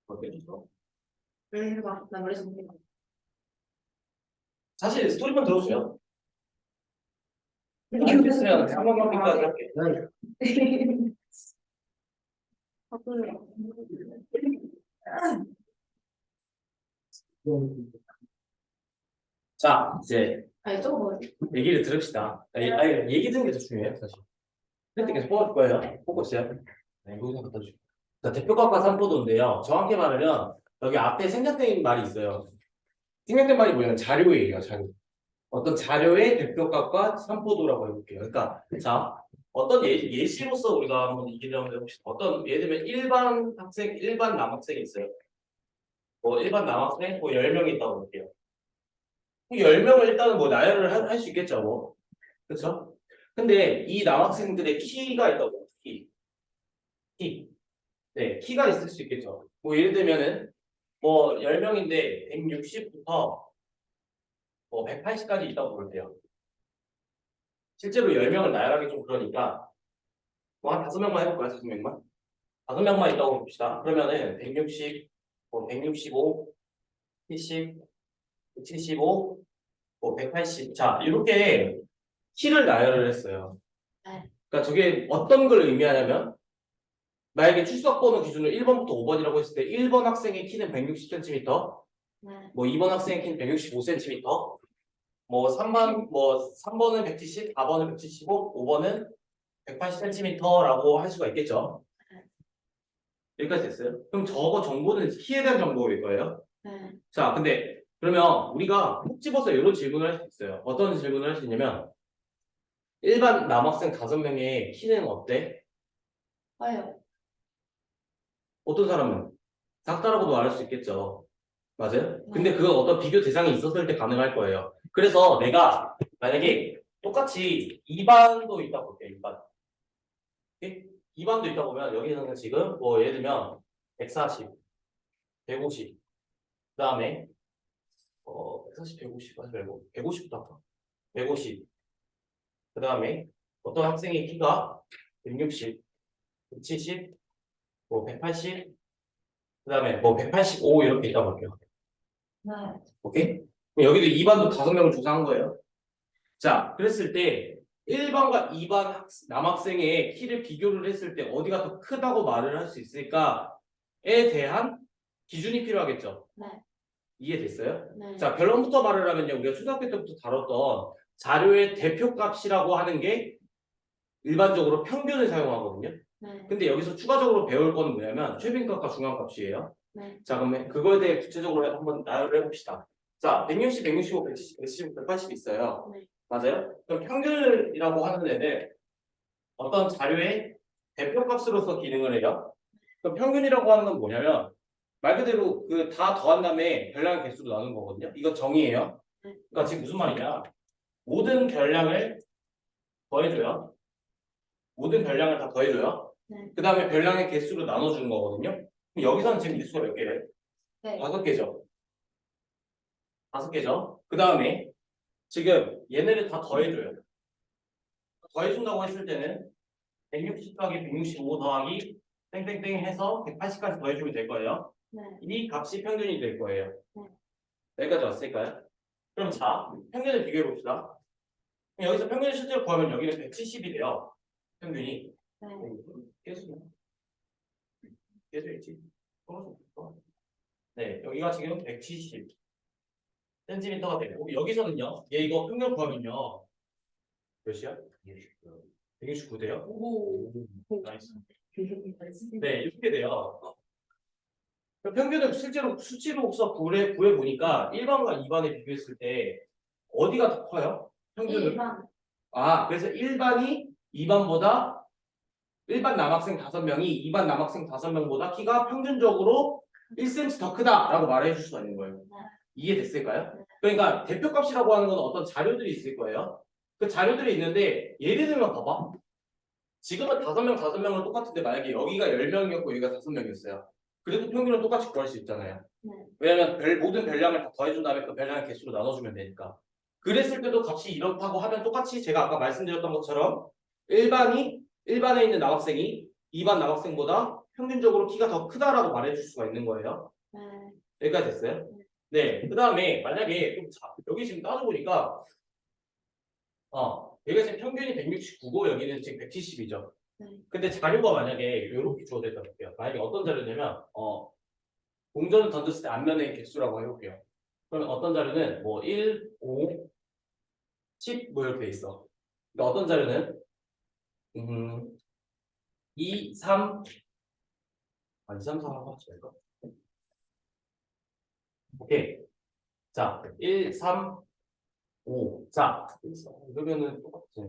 어땠어? 해봐. 나 머리 좀 해봐. 사실 스토리만 들어주세요. 안 됐으면 3번까지 할게. 자, 이제 아니 저거 뭐야? 얘기를 들읍시다. 아니, 얘기 듣는 게 더 중요해요, 사실. 그때 계속 뽑아줄 거예요. 뽑고 있어요. 네, 이거 갖다 주고. 자, 대표값과 산포도인데요. 정확히 말하면 여기 앞에 생략된 말이 있어요. 생략된 말이 뭐냐면 자료예요, 자료. 어떤 자료의 대표값과 산포도라고 해볼게요. 그러니까 자, 어떤 예시로서 우리가 한번 얘기를 한번 해봅시다. 어떤 예를 들면 일반 학생, 일반 남학생이 있어요. 뭐 일반 남학생 뭐 10명이 있다고 볼게요. 10명을 일단은 뭐 나열을 할 수 있겠죠, 뭐. 그렇죠? 근데 이 남학생들의 키가 있다고. 키. 네, 키가 있을 수 있겠죠. 뭐 예를 들면은 뭐 10명인데 160부터 뭐 180까지 있다고 볼게요. 실제로 10명을 나열하기 좀 그러니까 뭐 한 5명만 해볼까요? 5명만? 5명만 있다고 봅시다. 그러면은 160, 뭐 165, 70, 75, 뭐 180. 자, 이렇게 키를 나열을 했어요. 네. 그러니까 저게 어떤 걸 의미하냐면 만약에 출석번호 기준으로 1번부터 5번이라고 했을 때 1번 학생의 키는 160cm, 네. 뭐 2번 학생의 키는 165cm, 뭐 3번은 170, 4번은 175, 5번은 180cm라고 할 수가 있겠죠. 여기까지 됐어요? 그럼 저거 정보는 키에 대한 정보일 거예요. 네. 자, 근데 그러면 우리가 콕 집어서 이런 질문을 할 수 있어요. 어떤 질문을 할 수 있냐면 일반 남학생 5명의 키는 어때? 봐요. 어떤 사람은 작다라고도 말할 수 있겠죠. 맞아요? 근데 네. 그건 어떤 비교 대상이 있었을 때 가능할 거예요. 그래서 내가 만약에 똑같이 2반도 있다 볼게요. 2반. 2반도 있다 보면 여기서는 지금 뭐 예를 들면 140, 150, 그 다음에 140, 150 하지 말고 150부터 할까? 150. 그 다음에 어떤 학생의 키가 160, 170, 뭐 180, 그 다음에 뭐 185 이렇게 있다 볼게요. 네. 오케이? 그럼 여기도 2반도 5명을 조사한 거예요. 자, 그랬을 때 1반과 2반 남학생의 키를 비교를 했을 때 어디가 더 크다고 말을 할 수 있을까에 대한 기준이 필요하겠죠. 네. 이해됐어요? 네. 자, 결론부터 말을 하면요. 우리가 초등학교 때부터 다뤘던 자료의 대표값이라고 하는 게 일반적으로 평균을 사용하거든요. 네. 근데 여기서 추가적으로 배울 건 뭐냐면 최빈값과 중앙값이에요. 네. 자, 그러면 그거에 대해 구체적으로 한번 나열을 해봅시다. 자, 160, 165, 170, 170, 180 있어요. 네. 맞아요? 그럼 평균이라고 하는 애는 어떤 자료의 대표값으로서 기능을 해요. 그럼 평균이라고 하는 건 뭐냐면 말 그대로 그 다 더한 다음에 별량의 개수로 나눈 거거든요. 이건 정의예요. 그러니까 지금 무슨 말이냐? 모든 별량을 더해줘요. 모든 별량을 다 더해줘요. 네. 그 다음에 별량의 개수로 나눠주는 거거든요. 그럼 여기서는 지금 일수가 몇 개래? 네. 5개죠. 5개죠. 그 다음에 지금 얘네를 다 더해줘요. 더해준다고 했을 때는 160 더하기 165 더하기 땡땡땡 해서 180까지 더해주면 될 거예요. 네. 이 값이 평균이 될 거예요. 네. 여기까지 왔을까요? 그럼 자, 평균을 비교해 봅시다. 여기서 평균을 실제로 구하면 여기는 170이 돼요. 평균이. 네. 계속 있지. 네, 여기가 지금 170cm가 되고 여기서는요. 얘 이거 평균 구하면요. 몇이야? 169대요. 오. 나이스. 네, 이렇게 돼요. 평균은 실제로 수치로서 구해보니까 1반과 2반에 비교했을 때 어디가 더 커요? 평균은? 1번. 아, 그래서 1반이 2반보다 1반 남학생 5명이 2반 남학생 5명보다 키가 평균적으로 1cm 더 크다라고 말해줄 수가 있는 거예요. 네. 이해됐을까요? 그러니까 대표값이라고 하는 건 어떤 자료들이 있을 거예요. 그 자료들이 있는데 예를 들면 봐봐. 지금은 5명은 똑같은데 만약에 여기가 10명이었고 여기가 5명이었어요. 그래도 평균은 똑같이 구할 수 있잖아요. 네. 왜냐면 모든 별량을 다 더해준 다음에 그 별량의 개수로 나눠주면 되니까. 그랬을 때도 값이 이렇다고 하면 똑같이 제가 아까 말씀드렸던 것처럼 일반에 있는 남학생이 2반 남학생보다 평균적으로 키가 더 크다라고 말해줄 수가 있는 거예요. 네. 여기까지 됐어요? 네. 그 다음에 만약에 좀 여기 지금 따져보니까 여기가 지금 평균이 169고 여기는 지금 170이죠. 네. 근데 자료가 만약에 이렇게 주어졌다 볼게요. 만약에 어떤 자료냐면 공전을 던졌을 때 앞면의 개수라고 해볼게요. 그러면 어떤 자료는 뭐 1, 5, 10 뭐 이렇게 돼 있어. 그러니까 어떤 자료는 2, 3 2, 3, 4 하고 하지 말까? 오케이. 자, 1, 3, 5. 자, 그러면은 똑같지.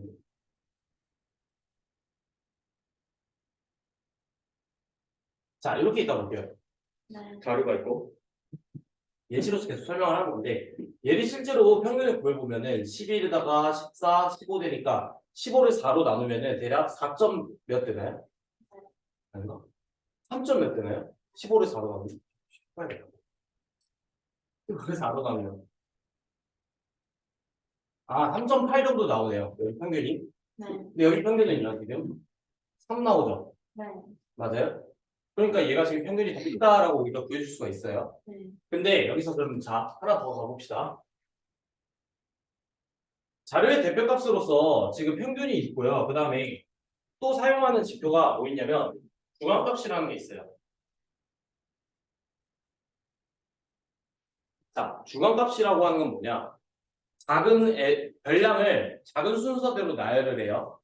자, 이렇게 있다 볼게요. 네. 자료가 있고. 예시로서 계속 설명을 하는 건데, 얘를 실제로 평균을 구해보면은 11에다가 14, 15 되니까 15를 4로 나누면은 대략 4점 몇 되나요? 아닌가? 3점 몇 되나요? 15를 4로 나누면. 15를 4로 나누면. 3.8 정도 나오네요. 여기 평균이. 네. 근데 여기 평균은요, 지금? 3 나오죠? 네. 맞아요? 그러니까 얘가 지금 평균이 더 크다라고 우리가 구해줄 수가 있어요. 네. 근데 여기서 그럼 자, 하나 더 가봅시다. 자료의 대표값으로서 지금 평균이 있고요. 그 다음에 또 사용하는 지표가 뭐 있냐면 중앙값이라는 게 있어요. 자, 중앙값이라고 하는 건 뭐냐? 별량을 작은 순서대로 나열을 해요.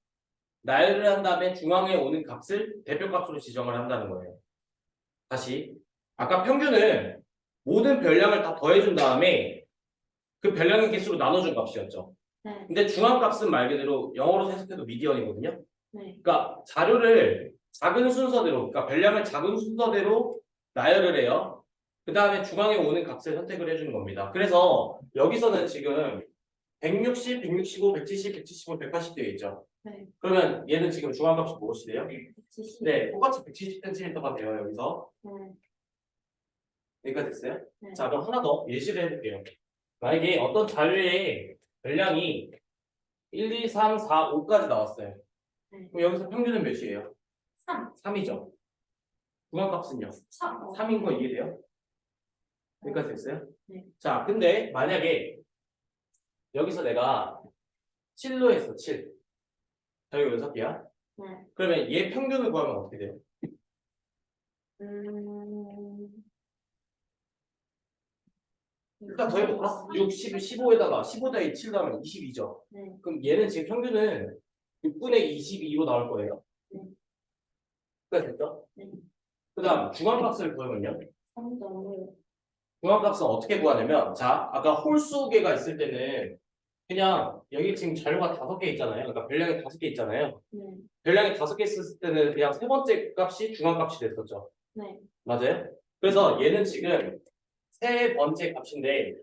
나열을 한 다음에 중앙에 오는 값을 대표값으로 지정을 한다는 거예요. 다시 아까 평균은 모든 별량을 다 더해준 다음에 그 별량의 개수로 나눠준 값이었죠. 네. 근데 중앙값은 말 그대로 영어로 해석해도 미디언이거든요. 네. 그러니까 자료를 작은 순서대로, 그러니까 별량을 작은 순서대로 나열을 해요. 그 다음에 중앙에 오는 값을 선택을 해주는 겁니다. 그래서 여기서는 지금 160, 165, 170, 175, 180 되어 있죠. 네. 그러면 얘는 지금 중앙값이 무엇이래요? 170. 네, 똑같이 170cm가 돼요, 여기서. 네. 여기까지 됐어요? 네. 자, 그럼 하나 더 예시를 해볼게요. 만약에 어떤 자료의 별량이 1, 2, 3, 4, 5까지 나왔어요. 네. 그럼 여기서 평균은 몇이에요? 3. 3이죠. 중앙값은요? 3. 3인 거 이해돼요? 여기까지 됐어요? 네. 자, 근데 만약에 여기서 내가 7로 했어, 7. 자료가 6개야? 네. 그러면 얘 평균을 구하면 어떻게 돼요? 일단 더해볼까? 6, 10, 15에다가 15 더하기 7 더하면 22죠. 네. 그럼 얘는 지금 평균은 6분의 22로 나올 거예요. 네. 여기까지 됐죠? 네. 그 다음 중앙값을 구하면요. 3.5. 중앙값은 어떻게 구하냐면, 자, 아까 홀수개가 있을 때는 그냥 여기 지금 자료가 5개 있잖아요. 그러니까 별량이 5개 있잖아요. 네. 별량이 5개 있을 때는 그냥 세 번째 값이 중앙값이 됐었죠. 네. 맞아요? 그래서 얘는 지금 세 번째 값인데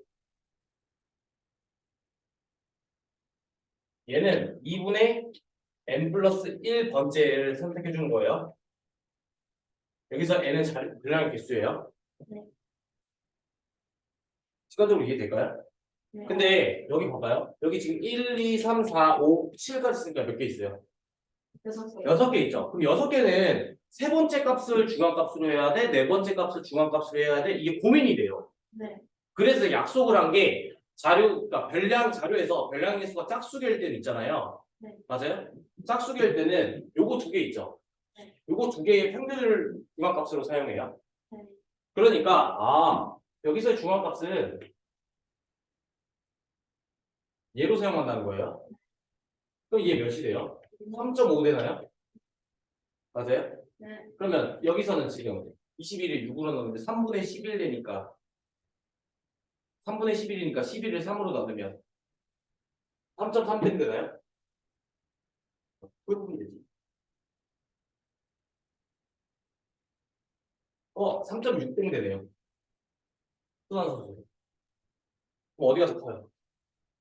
얘는 2분의 n 플러스 1번째를 선택해 주는 거예요. 여기서 n은 별량의 개수예요. 네. 시간적으로 이해될까요? 네. 근데 여기 봐봐요. 여기 지금 1, 2, 3, 4, 5, 7까지 있으니까 몇 개 있어요? 6개. 6개 있죠. 그럼 6개는 세 번째 값을 중앙값으로 해야 돼? 네 번째 값을 중앙값으로 해야 돼? 이게 고민이 돼요. 네. 그래서 약속을 한 게 그러니까 별량 자료에서 별량 개수가 짝수계일 때는 있잖아요. 네. 맞아요? 짝수계일 때는 요거 2개 있죠. 네. 요거 2개의 평균을 중앙값으로 사용해요. 네. 그러니까 여기서의 중앙값은 얘로 사용한다는 거예요. 그럼 얘 몇이 돼요? 3.5 되나요? 맞아요? 네. 그러면 여기서는 지금 21을 6으로 넣는데 3분의 11 되니까 3분의 11이니까 11을 3으로 나누면 3.3pen 되나요? 그게 되지. 3.6pen 되네요. 순환선수. 그럼 어디가 더 커요?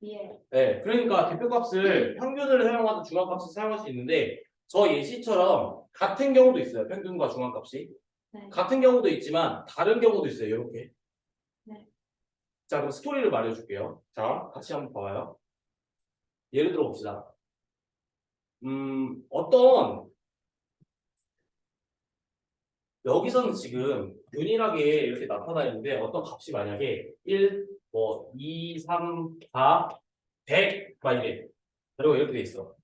예. 네, 그러니까 대표값을 평균을 사용하든 중앙값을 사용할 수 있는데 저 예시처럼 같은 경우도 있어요. 평균과 중앙값이. 네. 같은 경우도 있지만 다른 경우도 있어요. 이렇게. 네. 자, 그럼 스토리를 말해줄게요. 자, 같이 한번 봐봐요. 예를 들어 봅시다. 어떤 여기서는 지금 균일하게 이렇게 나타나 있는데 어떤 값이 만약에 1, 뭐 2, 3, 4, 100, 막 이래. 자료가 이렇게 돼 있어.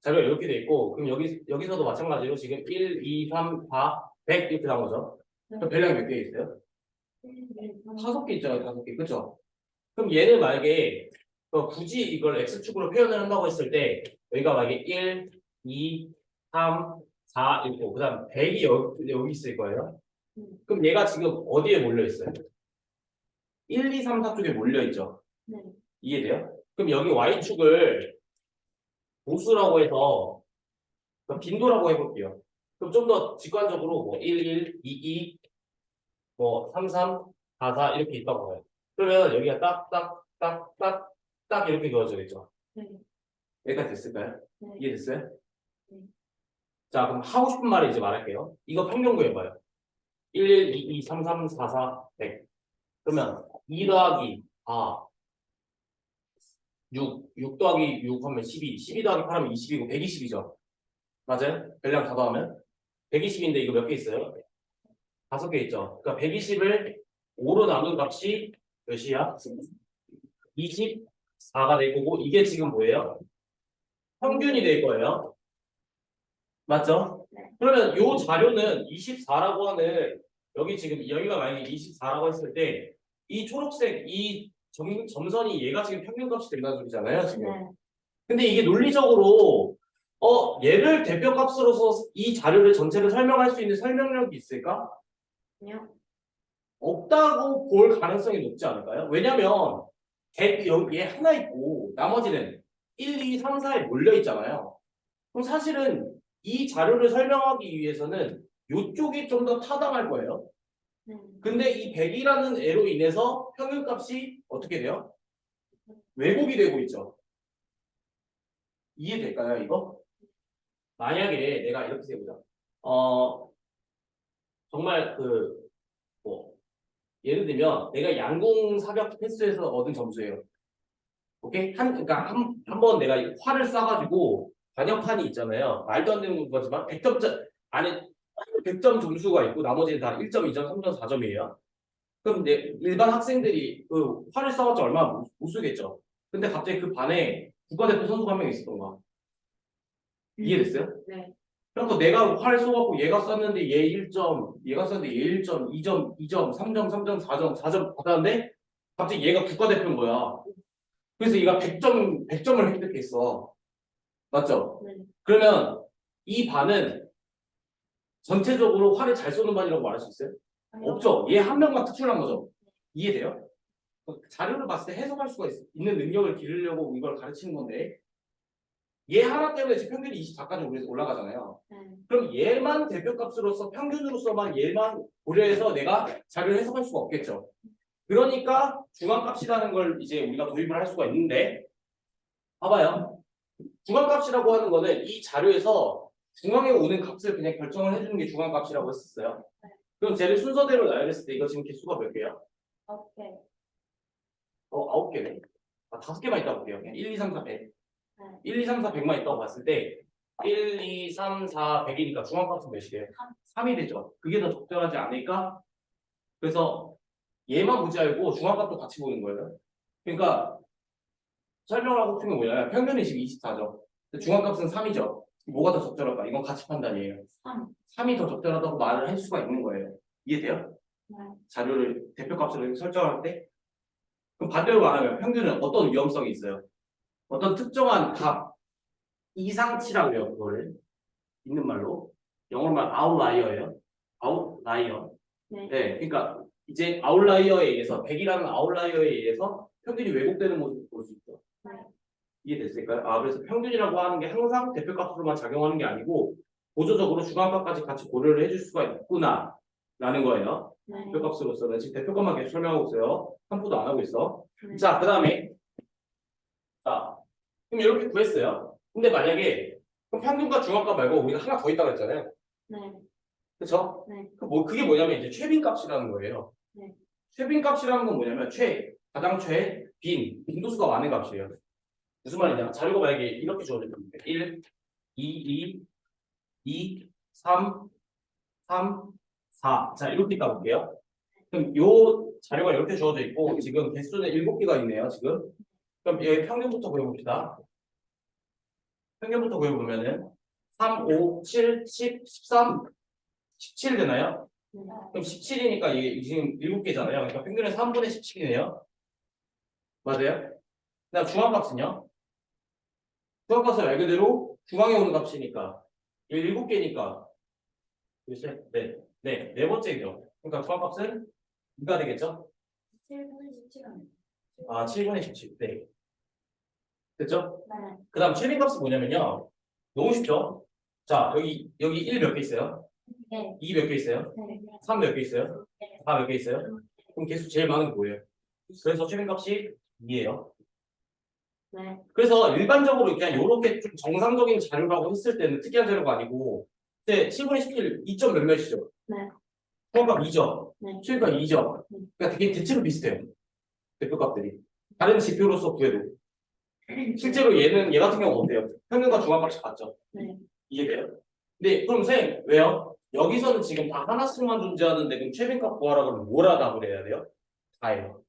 자료가 이렇게 돼 있고 그럼 여기서도 마찬가지로 지금 1, 2, 3, 4, 100 이렇게 나온 거죠. 그럼 배량이 몇 개 있어요? 5개 있잖아요. 5개. 그죠? 그럼 얘를 만약에 굳이 이걸 x축으로 표현을 한다고 했을 때 여기가 만약에 1, 2, 3, 4 있고 그 다음 100이 여기 있을 거예요. 그럼 얘가 지금 어디에 몰려 있어요? 1, 2, 3, 4 쪽에 몰려 있죠. 네. 이해돼요? 그럼 여기 y축을 보수라고 해서 빈도라고 해볼게요. 그럼 좀 더 직관적으로 뭐 1, 1, 2, 2, 뭐 3, 3, 4, 4 이렇게 있다고 해요. 그러면 여기가 딱, 딱, 딱, 딱, 딱 이렇게 그어져 있죠. 네. 여기까지 됐을까요? 네. 이해됐어요? 네. 자, 그럼 하고 싶은 말을 이제 말할게요. 이거 평균 구해봐요. 1, 1, 2, 2, 3, 3, 4, 4, 100. 그러면 2 더하기 4, 6 더하기 6 하면 12, 12 더하기 8 하면 20이고 120이죠. 맞아요? 별량 다 더하면 120인데 이거 몇 개 있어요? 5개 있죠. 그러니까 120을 5로 나눈 값이 몇이야? 24가 될 거고 이게 지금 뭐예요? 평균이 될 거예요. 맞죠? 네. 그러면 이 자료는 24라고 하는 여기 지금 여기가 만약에 24라고 했을 때 이 초록색 이 점선이 얘가 지금 평균값이 된다는 소리잖아요, 지금. 네. 근데 이게 논리적으로 얘를 대표값으로서 이 자료를 전체를 설명할 수 있는 설명력이 있을까? 아니요. 없다고 볼 가능성이 높지 않을까요? 왜냐면 여기에 하나 있고 나머지는 1, 2, 3, 4에 몰려 있잖아요. 그럼 사실은 이 자료를 설명하기 위해서는 이쪽이 좀 더 타당할 거예요. 네. 근데 이 100이라는 애로 인해서 평균값이 어떻게 돼요? 왜곡이 되고 있죠. 이해될까요, 이거? 만약에 내가 이렇게 해보자. 정말 뭐 예를 들면 내가 양궁 사격 횟수에서 얻은 점수예요. 오케이? 그러니까 한 번 내가 활을 쏴가지고 관역판이 있잖아요. 말도 안 되는 거지만 100점 안에 100점 점수가 있고 나머지는 다 1점, 2점, 3점, 4점이에요. 그럼 이제 일반 학생들이 그 활을 쏴봤자 얼마나 못 쏘겠죠. 근데 갑자기 그 반에 국가대표 선수가 한 명 있었던 거야. 이해됐어요? 네. 그래서 내가 활 쏘갖고 얘가 쐈는데 얘 1점, 얘가 쐈는데 얘 1점, 2점, 2점, 3점, 3점, 4점, 4점 받았는데 갑자기 얘가 국가대표인 거야. 그래서 얘가 100점을 획득했어. 맞죠? 네. 그러면 이 반은 전체적으로 활을 잘 쏘는 반이라고 말할 수 있어요? 아니요. 없죠. 얘 한 명만 특출난 거죠. 이해돼요? 자료를 봤을 때 해석할 수가 있는 능력을 기르려고 이걸 가르치는 건데 얘 하나 때문에 지금 평균이 24까지 올라가잖아요. 네. 그럼 얘만 대표값으로서 평균으로서만 얘만 고려해서 내가 자료를 해석할 수가 없겠죠. 그러니까 중앙값이라는 걸 이제 우리가 도입을 할 수가 있는데 봐봐요. 중앙값이라고 하는 거는 이 자료에서 중앙에 오는 값을 그냥 결정을 해주는 게 중앙값이라고 했었어요. 그럼 쟤를 순서대로 나열했을 때 이거 지금 개수가 몇 개야? 오케이. 9개네. 5개만 있다고 볼게요. 그냥 1, 2, 3, 4, 100. 네. 1, 2, 3, 4, 100만 있다고 봤을 때 1, 2, 3, 4, 100이니까 중앙값은 몇이래요? 3이 되죠. 그게 더 적절하지 않을까? 그래서 얘만 보지 말고 중앙값도 같이 보는 거예요. 그러니까 설명을 하고 싶은 게 뭐냐면 평균이 지금 24죠. 중앙값은 3이죠. 뭐가 더 적절할까? 이건 가치 판단이에요. 3이 더 적절하다고 말을 할 수가 있는 거예요. 이해돼요? 네. 자료를 대표값으로 설정할 때? 그럼 반대로 말하면 평균은 어떤 위험성이 있어요? 어떤 특정한 값 이상치라고 해요. 그거를 있는 말로 영어로 말 아웃라이어예요. 아웃라이어. 네. 네, 그러니까 이제 아웃라이어에 의해서 100이라는 아웃라이어에 의해서 평균이 왜곡되는 모습을 볼 수 있죠. 네. 이해됐을까요? 그래서 평균이라고 하는 게 항상 대표값으로만 작용하는 게 아니고 보조적으로 중앙값까지 같이 고려를 해줄 수가 있구나 라는 거예요. 네. 대표값으로서는 지금 대표값만 계속 설명하고 있어요. 탐구도 안 하고 있어. 네. 자, 그 다음에 자, 그럼 이렇게 구했어요. 근데 만약에 그럼 평균과 중앙값 말고 우리가 하나 더 있다고 했잖아요. 네. 그렇죠? 네. 그게 뭐냐면 이제 최빈값이라는 거예요. 네. 최빈값이라는 건 뭐냐면 가장 빈도수가 많은 값이에요. 무슨 말이냐? 자료가 만약에 이렇게 주어졌는데 1, 2, 2, 2, 3, 3, 4. 자, 이렇게 가볼게요. 그럼 요 자료가 이렇게 주어져 있고 지금 개수는 7개가 있네요, 지금. 그럼 여기 평균부터 구해봅시다. 평균부터 구해보면은 3, 5, 7, 10, 13, 17 되나요? 네. 그럼 17이니까 이게 지금 7개잖아요. 그러니까 평균은 3분의 17이네요. 맞아요? 그다음 중앙값은요? 중앙값은 말 그대로 중앙에 오는 값이니까 이게 7개니까 네 번째죠. 그러니까 중앙값은 2가 되겠죠? 7분의 17은. 아, 7분의 17. 네. 됐죠? 네. 그 다음 최빈값은 뭐냐면요. 너무 쉽죠? 자, 여기 1 몇 개 있어요? 네. 2 몇 개 있어요? 네. 3 몇 개 있어요? 4 몇 개 있어요? 그럼 개수 제일 많은 게 뭐예요? 그래서 최빈값이 2예요. 네. 그래서 일반적으로 그냥 이렇게 좀 정상적인 자료라고 했을 때는 특이한 자료가 아니고 근데 7분의 17 2점 몇몇이죠? 네. 최빈값 2점. 네. 최빈값 2점. 그러니까 되게 대체로 비슷해요. 대표값들이. 다른 지표로서 구해도. 실제로 얘 같은 경우는 어때요? 평균과 중앙값이 같죠? 네. 이해돼요? 네, 그럼 선생님, 왜요? 여기서는 지금 다 하나씩만 존재하는데, 그럼 최빈값 구하라 그러면 뭐라 답을 해야 돼요? 다예요.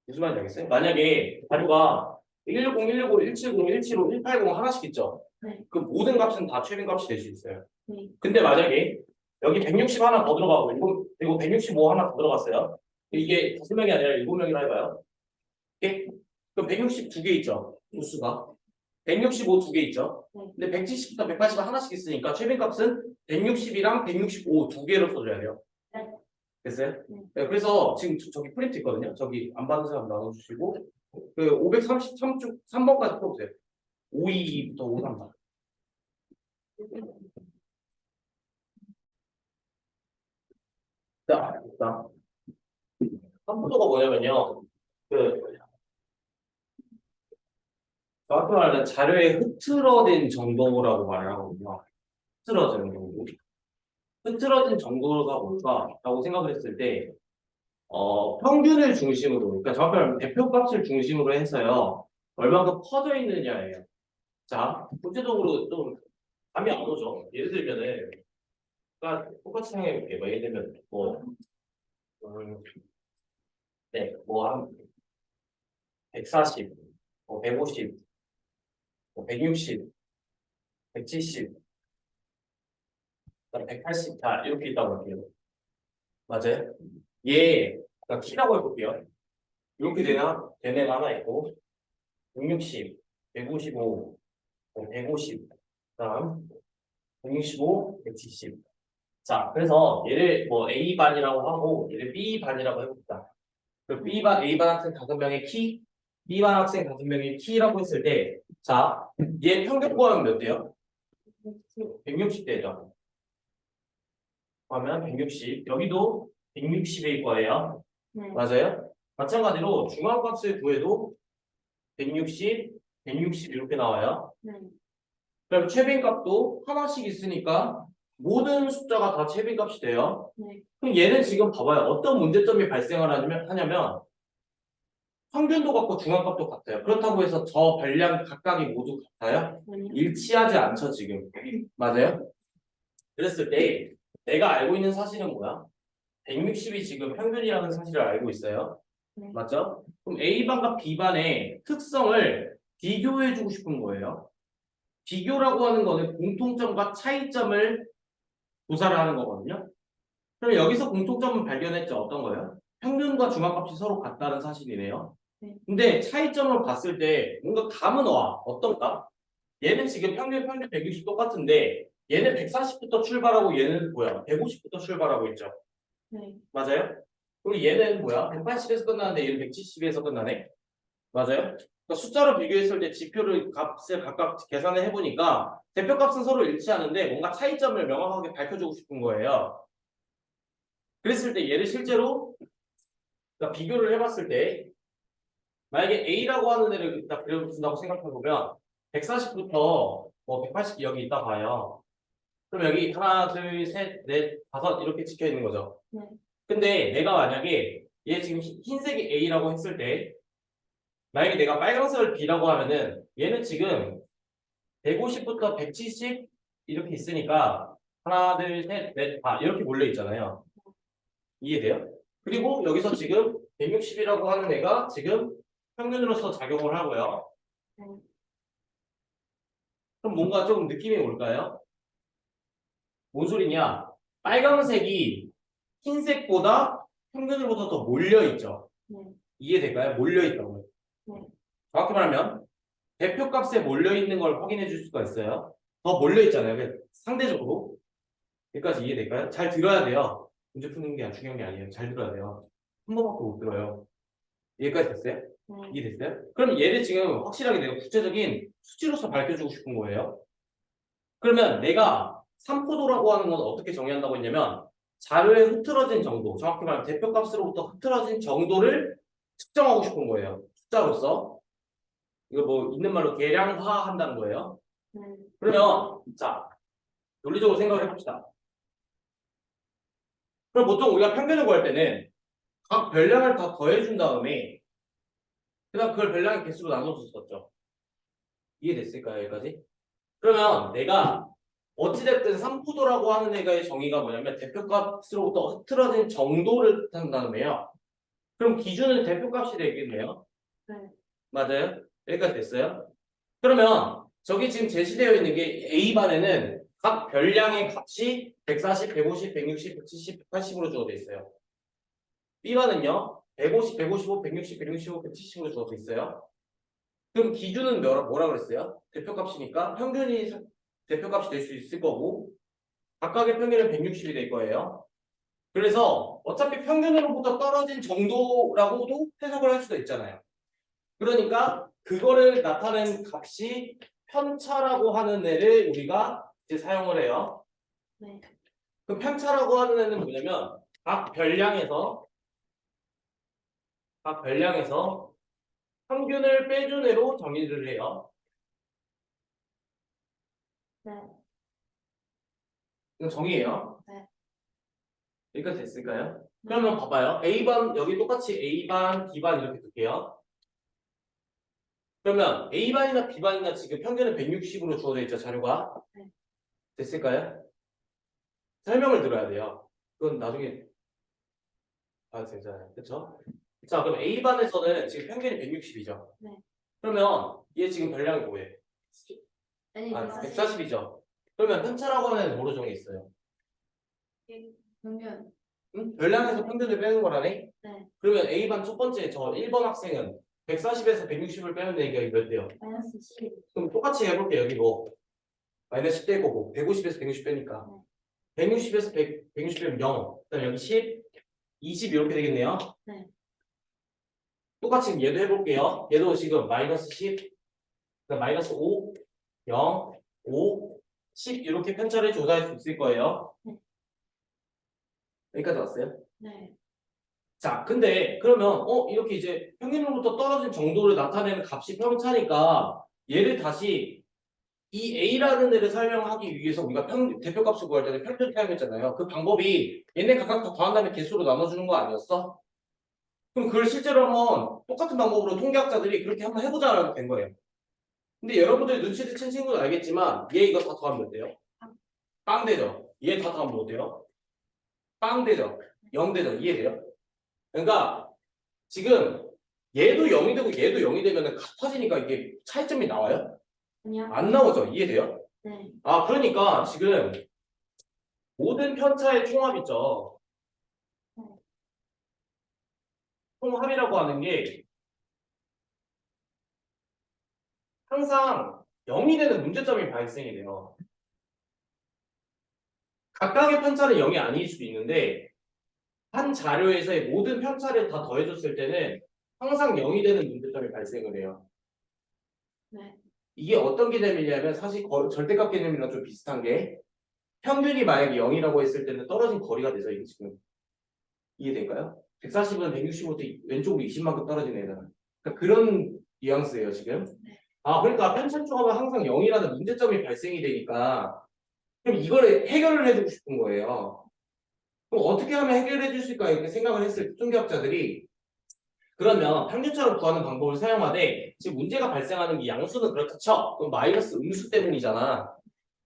무슨 말인지 알겠어요? 만약에 자료가 160, 165, 170, 175, 180 하나씩 있죠? 네. 그 모든 값은 다 최빈값이 될 수 있어요. 네. 근데 만약에 여기 160 하나 더 들어가고, 그리고 165 하나 더 들어갔어요. 이게 5명이 아니라 7명이라 해봐요. 오케이? 그럼 160 두 개 있죠? 조수가. 165 두 개 있죠? 네. 근데 170부터 180 하나씩 있으니까 최빈값은 160이랑 165 두 개로 써줘야 돼요. 네. 됐어요? 네. 네, 그래서 지금 저기 프린트 있거든요. 저기 안 받은 사람 나눠주시고 그 533쪽 3번까지 풀어보세요. 522부터 534. 자, 3부터가 뭐냐면요. 그 정확히 말하면 자료에 흐트러진 정도라고 말을 하거든요. 흐트러지는 정도. 흐트러진 정도가 뭘까라고 생각을 했을 때, 평균을 중심으로, 그러니까 정확히 말하면 대표값을 중심으로 해서요, 얼마큼 퍼져 있느냐예요. 자, 구체적으로 좀 감이 안 오죠. 예를 들면은, 그러니까 똑같이 생각해볼게요. 예를 들면, 한 140, 150, 160, 170, 180, 자, 이렇게 있다고 할게요. 맞아요? 그러니까 키라고 해볼게요. 이렇게 된 애가 하나 있고, 160, 155, 150, 그다음 165, 170. 자, 그래서 얘를 뭐 A반이라고 하고 얘를 B반이라고 해봅시다. 그 B반, A반 학생 5명의 키, B반 학생 5명의 키라고 했을 때, 자, 얘 평균 구하면 몇 대요? 160대죠. 그러면 160, 여기도 160일 거예요. 네. 맞아요? 마찬가지로 중앙값을 구해도 160, 160 이렇게 나와요. 네. 그럼 최빈값도 하나씩 있으니까 모든 숫자가 다 최빈값이 돼요. 네. 그럼 얘는 지금 봐봐요. 어떤 문제점이 발생을 하냐면 평균도 같고 중앙값도 같아요. 그렇다고 해서 저 별량 각각이 모두 같아요? 아니요. 일치하지 않죠, 지금. 맞아요? 그랬을 때 내가 알고 있는 사실은 뭐야? 160이 지금 평균이라는 사실을 알고 있어요. 네. 맞죠? 그럼 A반과 B반의 특성을 비교해주고 싶은 거예요. 비교라고 하는 거는 공통점과 차이점을 조사를 하는 거거든요. 그럼 여기서 공통점은 발견했죠. 어떤 거예요? 평균과 중앙값이 서로 같다는 사실이네요. 네. 근데 차이점을 봤을 때 뭔가 감은 와. 어떤가? 얘는 지금 평균 160 똑같은데 얘는 140부터 출발하고 얘는 뭐야? 150부터 출발하고 있죠. 네. 맞아요? 그리고 얘는 뭐야? 180에서 끝나는데 얘는 170에서 끝나네? 맞아요? 그러니까 숫자로 비교했을 때 지표를 값을 각각 계산을 해보니까 대표값은 서로 일치하는데 뭔가 차이점을 명확하게 밝혀주고 싶은 거예요. 그랬을 때 얘를 실제로 그러니까 비교를 해봤을 때 만약에 A라고 하는 애를 딱 그려준다고 생각해보면 140부터 180 여기 있다 봐요. 그럼 여기 하나, 둘, 셋, 넷, 다섯 이렇게 찍혀 있는 거죠. 네. 근데 내가 만약에 얘 지금 흰색이 A라고 했을 때 만약에 내가 빨간색을 B라고 하면은 얘는 지금 150부터 170 이렇게 있으니까 하나, 둘, 셋, 넷, 다 이렇게 몰려 있잖아요. 이해돼요? 그리고 여기서 지금 160이라고 하는 애가 지금 평균으로서 작용을 하고요. 네. 그럼 뭔가 조금 느낌이 올까요? 뭔 소리냐? 빨강색이 흰색보다 평균으로부터 더 몰려 있죠. 네. 이해될까요? 몰려 있다고요. 네. 정확히 말하면 대표값에 몰려 있는 걸 확인해 줄 수가 있어요. 더 몰려 있잖아요. 상대적으로. 여기까지 이해될까요? 잘 들어야 돼요. 문제 푸는 게 중요한 게 아니에요. 잘 들어야 돼요. 한 번밖에 못 들어요. 여기까지 됐어요? 네. 이해됐어요? 그럼 얘를 지금 확실하게 내가 구체적인 수치로서 밝혀주고 싶은 거예요. 그러면 내가 삼포도라고 하는 건 어떻게 정의한다고 했냐면 자료에 흐트러진 정도, 정확히 말하면 대표값으로부터 흐트러진 정도를 측정하고 싶은 거예요. 숫자로서. 이거 뭐 있는 말로 계량화한다는 거예요. 네. 그러면 자 논리적으로 생각을 해봅시다. 그럼 보통 우리가 평균을 구할 때는 각 별량을 다 더해준 다음에 그다음 그걸 별량의 개수로 나눠줬었죠. 이해됐을까요? 여기까지? 그러면 내가 어찌됐든 삼포도라고 하는 애가의 정의가 뭐냐면 대표값으로부터 흐트러진 정도를 뜻한다는 거예요. 그럼 기준은 대표값이 되겠네요. 네. 맞아요? 여기까지 됐어요? 그러면 저기 지금 제시되어 있는 게 A반에는 각 별량의 값이 140, 150, 160, 170, 180으로 주어져 있어요. B반은요 150, 155, 160, 165, 170으로 주어져 있어요. 그럼 기준은 뭐라 그랬어요? 대표값이니까 평균이 대표값이 될 수 있을 거고 각각의 평균은 160이 될 거예요. 그래서 어차피 평균으로부터 떨어진 정도라고도 해석을 할 수도 있잖아요. 그러니까 그거를 나타낸 값이 편차라고 하는 애를 우리가 이제 사용을 해요. 네. 그 편차라고 하는 애는 뭐냐면 각 별량에서 평균을 빼준 애로 정의를 해요. 네. 이건 정의예요. 네. 여기까지 됐을까요? 그러면 봐봐요. A반 여기 똑같이 A반, B반 이렇게 둘게요. 그러면 A반이나 B반이나 지금 평균은 160으로 주어져 있죠, 자료가. 네. 됐을까요? 설명을 들어야 돼요. 그건 나중에 봐도 되잖아요. 그쵸? 자, 그럼 A반에서는 지금 평균이 160이죠. 네. 그러면 얘 지금 별량이 뭐예요? 아니, 아, 140. 140이죠. 그러면 편차라고 하는 애는 뭐로 정해 있어요? 평균. 응? 별량에서 평균을 빼는 거라네? 네. 그러면 A반 첫 번째 저 1번 학생은 140에서 160을 빼면 얘기가 몇 돼요? 마이너스 10. 그럼 똑같이 해볼게요. 여기 뭐 마이너스 10 될 거고 150에서 160 빼니까 160에서 160 빼면 0. 그다음 여기 10, 20 이렇게 되겠네요. 네. 똑같이 얘도 해볼게요. 얘도 지금 마이너스 10, 그다음 마이너스 5, 0, 5, 10 이렇게 편차를 조사할 수 있을 거예요. 네. 여기까지 왔어요? 네. 자, 근데 그러면 이렇게 이제 평균으로부터 떨어진 정도를 나타내는 값이 편차니까 얘를 다시 이 A라는 애를 설명하기 위해서 우리가 대표값을 구할 때는 평균 사용했잖아요. 그 방법이 얘네 각각 다 더한 다음에 개수로 나눠주는 거 아니었어? 그럼 그걸 실제로 한번 똑같은 방법으로 통계학자들이 그렇게 한번 해보자라고 된 거예요. 근데 여러분들이 눈치를 챈 친구는 알겠지만 얘 이거 다 더하면 몇 돼요? 빵 되죠? 얘 다 더하면 뭐 돼요? 빵 되죠? 0 되죠? 이해돼요? 그러니까 지금 얘도 0이 되고 얘도 0이 되면 같아지니까 이게 차이점이 나와요? 아니요. 안 나오죠? 이해돼요? 네. 아, 그러니까 지금 모든 편차의 총합 있죠. 총합이라고 하는 게 항상 0이 되는 문제점이 발생이 돼요. 각각의 편차는 0이 아닐 수도 있는데 한 자료에서의 모든 편차를 다 더해줬을 때는 항상 0이 되는 문제점이 발생을 해요. 네. 이게 어떤 개념이냐면 사실 절대값 개념이랑 좀 비슷한 게 평균이 만약에 0이라고 했을 때는 떨어진 거리가 되죠. 이게 지금 이해될까요? 140은 160부터 왼쪽으로 20만큼 떨어지는 애잖아. 그러니까 그런 뉘앙스예요 지금. 네. 아, 그러니까 편차 조합은 항상 0이라는 문제점이 발생이 되니까 그럼 이거를 해결을 해주고 싶은 거예요. 그럼 어떻게 하면 해결해 줄 수 있을까 이렇게 생각을 했을 때 통계학자들이 그러면 평균차를 구하는 방법을 사용하되 지금 문제가 발생하는 게 양수는 그렇다 쳐. 그럼 마이너스 음수 때문이잖아.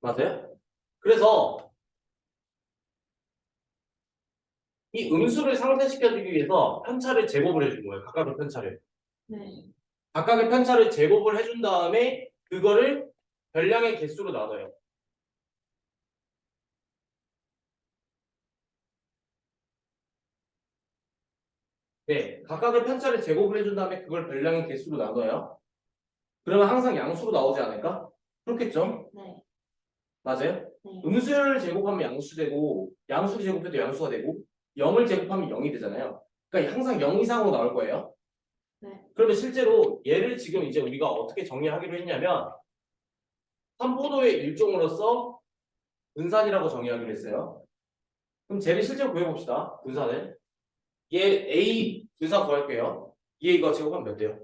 맞아요? 그래서 이 음수를 상쇄시켜주기 위해서 편차를 제곱을 해준 거예요. 각각의 편차를. 네. 각각의 편차를 제곱을 해준 다음에 그거를 별량의 개수로 나눠요. 네, 각각의 편차를 제곱을 해준 다음에 그걸 별량의 개수로 나눠요. 그러면 항상 양수로 나오지 않을까? 그렇겠죠? 네. 맞아요? 네. 음수를 제곱하면 양수 되고 양수를 제곱해도 양수가 되고 0을 제곱하면 0이 되잖아요. 그러니까 항상 0 이상으로 나올 거예요. 네. 그러면 실제로 얘를 지금 이제 우리가 어떻게 정리하기로 했냐면 삼포도의 일종으로서 분산이라고 정의하기로 했어요. 그럼 쟤를 실제로 구해봅시다. 분산을. 얘 A 분산 구할게요. 얘 이거 제곱하면 몇 돼요?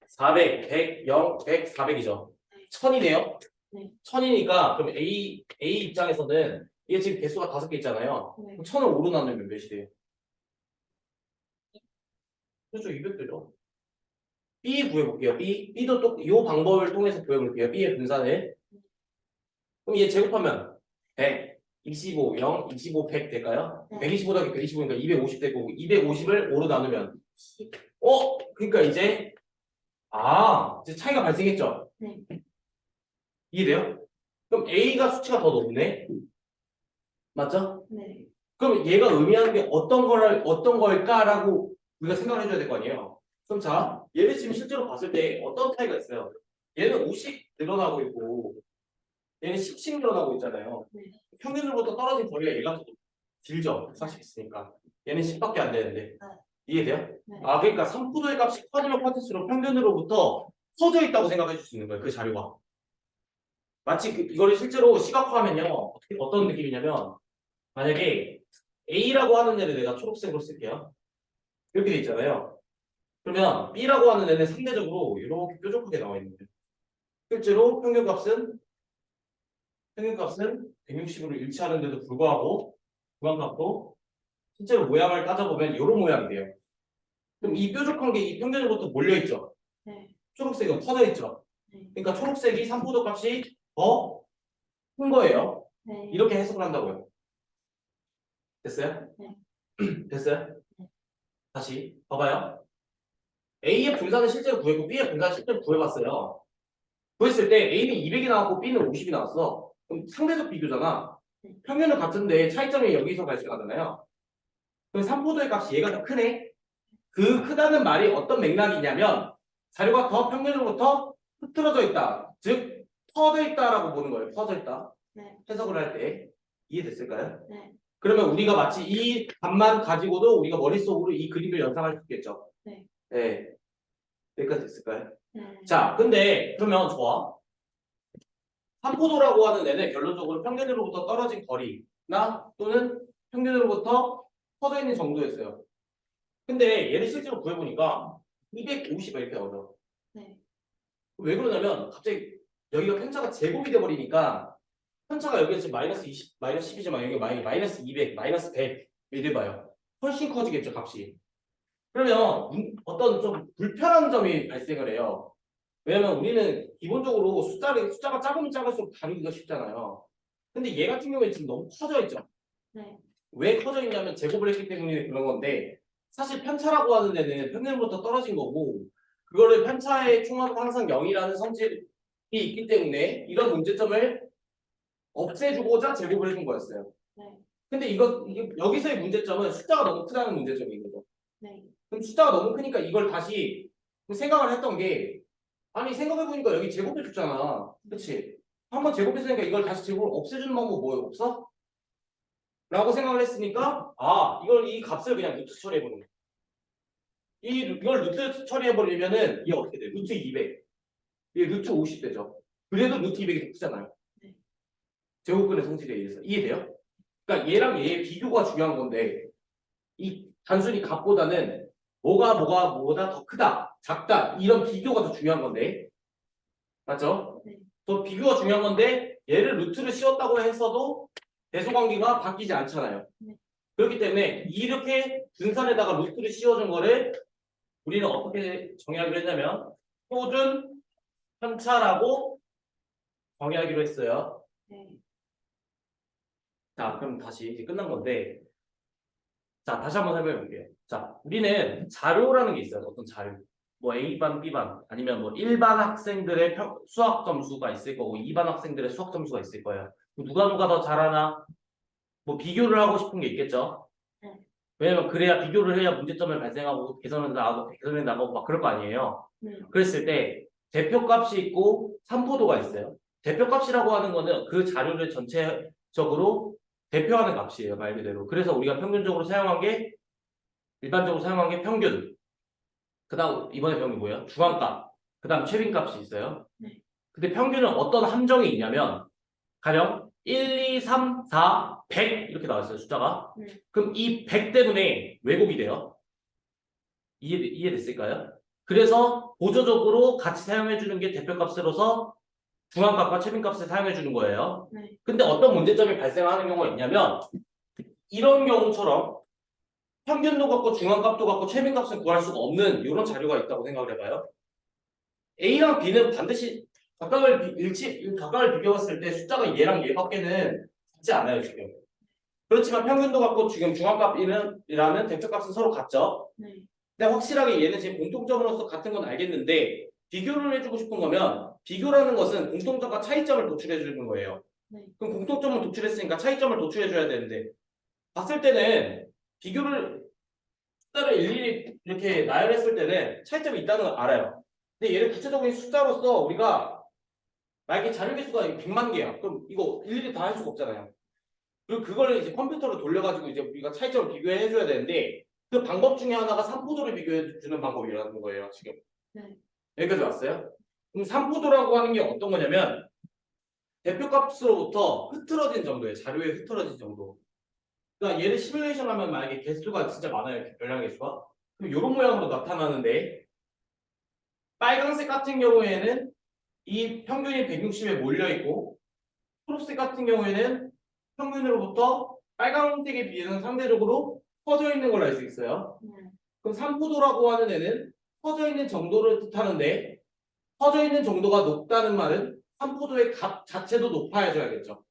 400, 100, 0, 100, 400이죠. 1000이네요. 네. 1000이니까 그럼 A 입장에서는 얘 지금 개수가 5개 있잖아요. 네. 그럼 1000을 5로 나누면 몇이 돼요? 그렇죠. 200 되죠. B 구해볼게요. B도 또 이 방법을 통해서 구해볼게요. B의 분산을. 그럼 얘 제곱하면 100, 25, 0, 25, 100 될까요? 네. 125 더하기 125니까 250 되고 250을 5로 나누면 10. 그러니까 이제 이제 차이가 발생했죠? 네. 이해돼요? 그럼 A가 수치가 더 높네? 맞죠? 네. 그럼 얘가 의미하는 게 어떤 걸까라고 우리가 생각을 해줘야 될 거 아니에요? 그럼 자, 얘를 지금 실제로 봤을 때 어떤 차이가 있어요? 얘는 50 늘어나고 있고 얘는 10씩 늘어나고 있잖아요. 네. 평균으로부터 떨어진 거리가 얘가 더 길죠? 40 있으니까. 얘는 10밖에 안 되는데. 이해돼요? 네. 그러니까 3포도의 값이 커지면 커질수록 평균으로부터 커져 있다고 생각해 줄 수 있는 거예요. 그 자료가. 마치 이거를 실제로 시각화하면요. 어떤 느낌이냐면 만약에 A라고 하는 애를 내가 초록색으로 쓸게요. 이렇게 돼 있잖아요. 그러면 B라고 하는 애는 상대적으로 이렇게 뾰족하게 나와 있는 거예요. 실제로 평균값은 160으로 일치하는데도 불구하고 구간값도 실제로 모양을 따져보면 이런 모양이 돼요. 그럼 이 뾰족한 게 이 평균으로부터 몰려있죠. 네. 초록색은 퍼져있죠. 네. 그러니까 초록색이 삼포도 값이 더 큰 거예요. 네. 이렇게 해석을 한다고요. 됐어요? 네. 됐어요? 네. 다시 봐봐요. A의 분산은 실제로 구했고 B의 분산은 실제로 구해봤어요. 구했을 때 A는 200이 나왔고 B는 50이 나왔어. 그럼 상대적 비교잖아. 네. 평균은 같은데 차이점이 여기서 발생하잖아요. 그럼 삼포도의 값이 얘가 더 크네? 그 크다는 말이 어떤 맥락이냐면 자료가 더 평균으로부터 흐트러져 있다. 즉 퍼져 있다라고 보는 거예요. 퍼져 있다. 네. 해석을 할 때 이해됐을까요? 네. 그러면 우리가 마치 이 값만 가지고도 우리가 머릿속으로 이 그림을 연상할 수 있겠죠. 네. 네. 여기까지 됐을까요? 네. 자, 근데 그러면 좋아. 삼포도라고 하는 애는 결론적으로 평균으로부터 떨어진 거리나 또는 평균으로부터 퍼져 있는 정도였어요. 근데 얘를 실제로 구해보니까 250 이렇게 나오죠. 네. 왜 그러냐면 갑자기 여기가 편차가 제곱이 돼버리니까 편차가 여기가 지금 마이너스 20, 마이너스 10이지만 여기 마이너스 200, 마이너스 100 이래 봐요. 훨씬 커지겠죠, 값이. 그러면 어떤 좀 불편한 점이 발생을 해요. 왜냐면 우리는 기본적으로 숫자가 작으면 작을수록 다루기가 쉽잖아요. 근데 얘 같은 경우에 지금 너무 커져 있죠. 네. 왜 커져 있냐면 제곱을 했기 때문에 그런 건데 사실 편차라고 하는 애는 평균부터 떨어진 거고 그거를 편차의 총합은 항상 0이라는 성질이 있기 때문에 이런 문제점을 없애주고자 제곱을 해준 거였어요. 네. 근데 이게 여기서의 문제점은 숫자가 너무 크다는 문제점인 거죠. 네. 그럼 숫자가 너무 크니까 이걸 다시 생각을 했던 게 아니 생각해보니까 여기 제곱해줬잖아. 그치? 한번 제곱했으니까 이걸 다시 제곱을 없애주는 방법 뭐예요? 없어? 라고 생각을 했으니까 이 값을 그냥 루트 처리해보는 거야. 이걸 루트 처리해버리면은 이게 어떻게 돼? 루트 200 이게 루트 50 되죠. 그래도 루트 200이 더 크잖아요. 네. 제곱근의 성질에 의해서 이해돼요? 그러니까 얘랑 얘의 비교가 중요한 건데 이 단순히 값보다는 뭐가 더 크다, 작다 이런 비교가 더 중요한 건데 맞죠? 네. 더 비교가 중요한 건데 얘를 루트를 씌웠다고 해서도 대소관계가 바뀌지 않잖아요. 네. 그렇기 때문에 이렇게 분산에다가 루트를 씌워준 거를 우리는 어떻게 정의하기로 했냐면 표준 편차라고 정의하기로 했어요. 네. 자, 그럼 다시 이제 끝난 건데 자, 다시 한번 설명해 볼게요. 자, 우리는 자료라는 게 있어요. 어떤 자료. 뭐 A반, B반, 아니면 뭐 1반 학생들의 수학 점수가 있을 거고 2반 학생들의 수학 점수가 있을 거예요. 누가 더 잘하나? 뭐 비교를 하고 싶은 게 있겠죠. 네. 왜냐면 그래야 비교를 해야 문제점을 발생하고 개선해 나가고 막 그럴 거 아니에요. 그랬을 때 대표값이 있고 산포도가 있어요. 대표값이라고 하는 거는 그 자료를 전체적으로 대표하는 값이에요, 말 그대로. 그래서 우리가 평균적으로 사용한 게 일반적으로 사용한 게 평균. 그다음 이번에 배운 게 뭐예요? 중앙값. 그다음 최빈값이 있어요. 네. 근데 평균은 어떤 함정이 있냐면 가령 1, 2, 3, 4, 100 이렇게 나왔어요, 숫자가. 네. 그럼 이 100 때문에 왜곡이 돼요. 이해됐을까요? 그래서 보조적으로 같이 사용해 주는 게 대표값으로서 중앙값과 최빈값을 사용해 주는 거예요. 네. 근데 어떤 문제점이 발생하는 경우가 있냐면 이런 경우처럼 평균도 갖고 중앙값도 갖고 최빈값을 구할 수가 없는 이런 자료가 있다고 생각을 해봐요. A랑 B는 반드시 각각을 비교했을 때 숫자가 얘랑 얘밖에는 같지 않아요, 지금. 그렇지만 평균도 갖고 지금 중앙값이라는 대표값은 서로 같죠. 네. 근데 확실하게 얘는 지금 공통점으로서 같은 건 알겠는데 비교를 해주고 싶은 거면 비교라는 것은 공통점과 차이점을 도출해 주는 거예요. 네. 그럼 공통점을 도출했으니까 차이점을 도출해 줘야 되는데 봤을 때는 숫자를 일일이 이렇게 나열했을 때는 차이점이 있다는 걸 알아요. 근데 얘를 구체적인 숫자로서 우리가 만약에 자료 개수가 100만 개야. 그럼 이거 일일이 다 할 수가 없잖아요. 그리고 그걸 이제 컴퓨터로 돌려가지고 이제 우리가 차이점을 비교해 줘야 되는데 그 방법 중에 하나가 삼포도를 비교해 주는 방법이라는 거예요, 지금. 네. 여기까지 왔어요? 그럼 삼포도라고 하는 게 어떤 거냐면 대표값으로부터 흐트러진 정도예요. 자료의 흐트러진 정도. 그러니까 얘를 시뮬레이션 하면 만약에 개수가 진짜 많아요. 별량 개수가. 그럼 이런 모양으로 나타나는데 빨간색 같은 경우에는 이 평균이 160에 몰려 있고 초록색 같은 경우에는 평균으로부터 빨간색에 비해서는 상대적으로 퍼져 있는 걸로 알 수 있어요. 네. 그럼 삼포도라고 하는 애는 퍼져 있는 정도를 뜻하는데 퍼져 있는 정도가 높다는 말은 삼포도의 값 자체도 높아져야겠죠.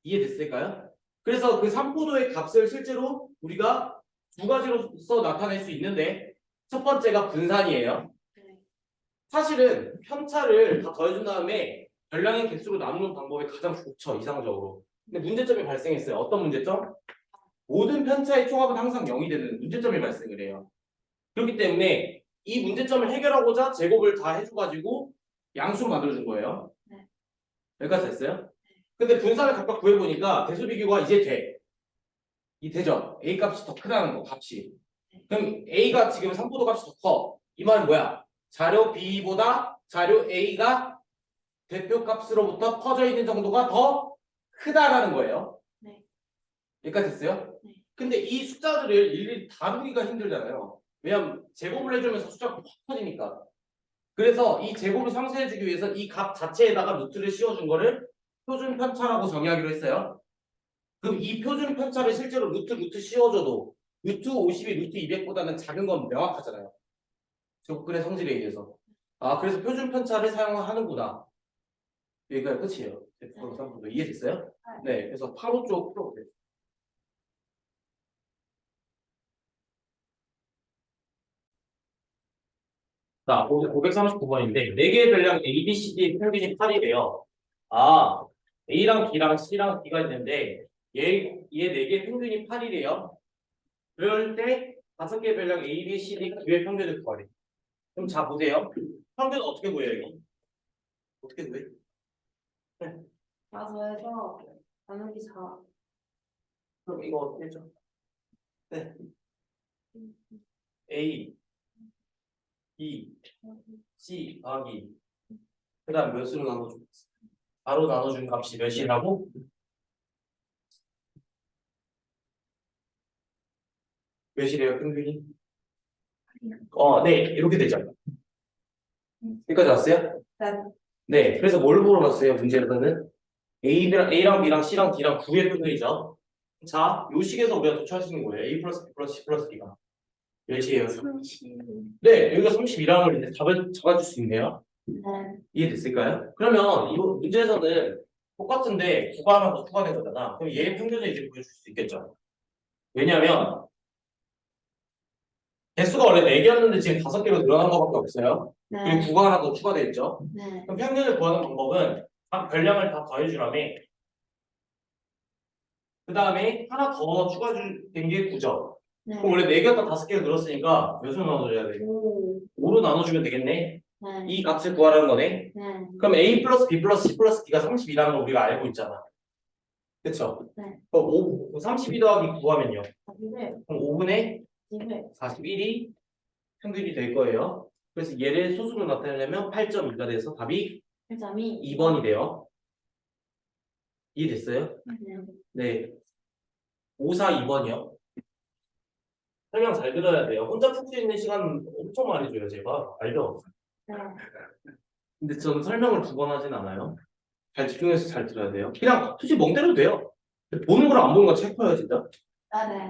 이해됐을까요? 그래서 그 삼포도의 값을 실제로 우리가 두 가지로서 나타낼 수 있는데 첫 번째가 분산이에요. 네. 사실은 편차를 다 더해준 다음에 별량의 개수로 나누는 방법이 가장 좋죠, 이상적으로. 근데 문제점이 발생했어요. 어떤 문제점? 모든 편차의 총합은 항상 0이 되는 문제점이 발생을 해요. 그렇기 때문에 이 문제점을 해결하고자 제곱을 다 해줘가지고 양수로 만들어준 거예요. 네. 여기까지 됐어요? 근데 분산을 각각 구해보니까 대수 비교가 이제 돼. 이 되죠? A 값이 더 크다는 거, 값이. 그럼 A가 지금 삼포도 값이 더 커. 이 말은 뭐야? 자료 B보다 자료 A가 대표 값으로부터 퍼져 있는 정도가 더 크다라는 거예요. 네. 여기까지 됐어요? 네. 근데 이 숫자들을 일일이 다루기가 힘들잖아요. 왜냐면 제곱을 해주면서 숫자가 확 커지니까. 그래서 이 제곱을 상쇄해주기 위해서 이 값 자체에다가 루트를 씌워준 거를 표준 편차라고 정의하기로 했어요. 그럼 이 표준 편차를 실제로 루트 씌워줘도 루트 50이 루트 200보다는 작은 건 명확하잖아요. 접근의 성질에 의해서. 아, 그래서 표준 편차를 사용하는구나. 여기가 끝이에요. 대표로 이해됐어요? 네, 그래서 8호 쪽 풀어보세요. 자, 539번인데 4개의 별량 A, B, C, D 평균이 8이래요. 아, A랑 B랑 C랑 D가 있는데 얘 4개 평균이 8이래요. 그럴 때 5개의 별량 A, B, C, D, D의 평균을 구하래. 그럼 자 보세요. 평균 어떻게 구해요, 이거? 어떻게 구해? 가서해서 나누기 4. 그럼 이거 어떻게 해줘? 네. A, B, C 더하기 그 다음 몇으로 나눠줘? 바로 나눠준 값이 몇이라고? 몇이래요, 평균이? 네, 이렇게 되죠. 여기까지 왔어요? 네. 네, 그래서 뭘 물어봤어요, 문제에서는? A랑 B랑 C랑 D랑 9의 평균이죠. 자, 요 식에서 우리가 도출할 수 있는 거예요. A 플러스 B 플러스 C 플러스 D가. 몇이에요? 30. 네, 여기가 32라는 걸 이제 잡아줄 수 있네요. 네. 이해됐을까요? 그러면 이 문제에서는 똑같은데 9가 하나 더 추가된 거잖아. 그럼 얘의 평균을 이제 보여줄 수 있겠죠. 왜냐하면 개수가 원래 4개였는데 지금 5개로 늘어난 것밖에 없어요. 그리고 네. 구가 하나 더 추가되어 있죠. 네. 그럼 평균을 구하는 방법은 각 별량을 다 더해주라며 그 다음에 하나 더 추가된 게 9죠. 네. 그럼 원래 4개였다 5개로 늘었으니까 몇으로 나눠줘야 돼? 오. 5로 나눠주면 되겠네. 네. 이 값을 구하라는 거네. 네. 그럼 A 플러스 B 플러스 C 플러스 D가 32라는 걸 우리가 알고 있잖아. 그쵸? 네. 그럼 32 더하기 9 하면요. 이를 그럼 5분의 이를 41이 평균이 될 거예요. 그래서 얘를 소수로 나타내려면 8.2가 돼서 답이 1점이 2번이 돼요. 이해됐어요? 네. 네. 5, 4, 2번이요. 설명 잘 들어야 돼요. 혼자 풀 수 있는 시간 엄청 많이 줘요, 제가. 알죠? 네. 근데 저는 설명을 2번 하진 않아요. 잘 집중해서 잘 들어야 돼요. 그냥 솔직히 멍 때려도 돼요. 근데 보는 거랑 안 보는 거 체크해요, 진짜. 아, 네.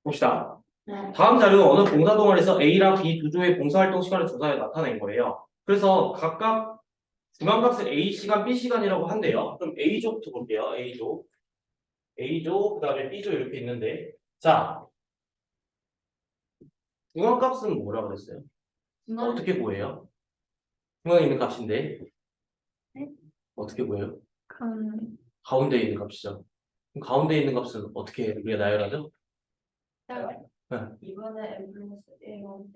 봅시다. 네. 다음 자료는 어느 봉사 동아리에서 A랑 B 두 조의 봉사활동 시간을 조사해 나타낸 거예요. 그래서 각각 중앙값을 A 시간, B 시간이라고 한대요. 그럼 A조부터 볼게요. A조. A조, 그 다음에 B조 이렇게 있는데. 자, 중앙값은 뭐라고 그랬어요? 중간 어떻게 구해요? 중앙에 있는 값인데. 네? 어떻게 구해요? 음, 가운데에 있는 값이죠. 그럼 가운데에 있는 값은 어떻게 우리가 나열하죠? 네. 이번에 M 플러스 1번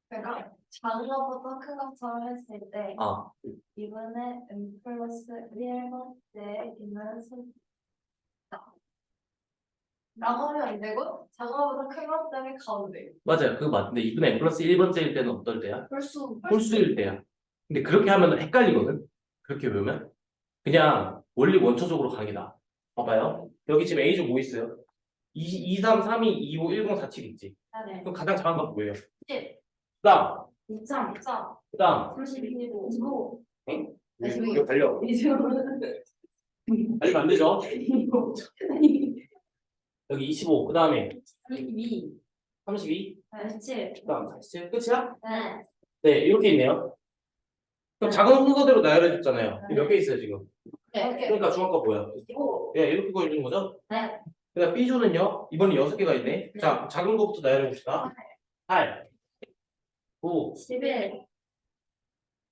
그러니까 작은 것부터 큰 것처럼 했을 때 아, 이번에 M 플러스 1번째에 있는 숫자 라고 하면 안 되고 작은 것보다 큰 것들이 가운데 맞아요. 그거 맞는데 이분의 n 플러스 1번째일 때는 어떨 때야? 홀수 홀수일 때야. 근데 그렇게 하면 헷갈리거든? 그렇게 외우면? 그냥 원리 원초적으로 가는 게 나아. 봐봐요. 여기 지금 A조 뭐 있어요? 2, 3, 3, 2, 2, 5, 10, 47 있지? 네. 그럼 가장 작은 값 뭐예요? 10 그 다음, 2점 2점 그 다음. 32 25 응? 이거 이거 달려. 25 달리면 안 되죠? 여기 25, 그 다음에 32 32, 47 그 다음 47. 끝이야? 네. 네, 이렇게 있네요. 그럼 작은 순서대로 나열해줬잖아요. 몇 개 있어요, 지금? 네. 그러니까 중앙값 뭐야? 25 네, 이렇게 보여주는 거죠? 네. 그 다음 B조는요, 이번에 6개가 있네. 네. 자, 작은 거부터 나열해봅시다. 8, 9, 11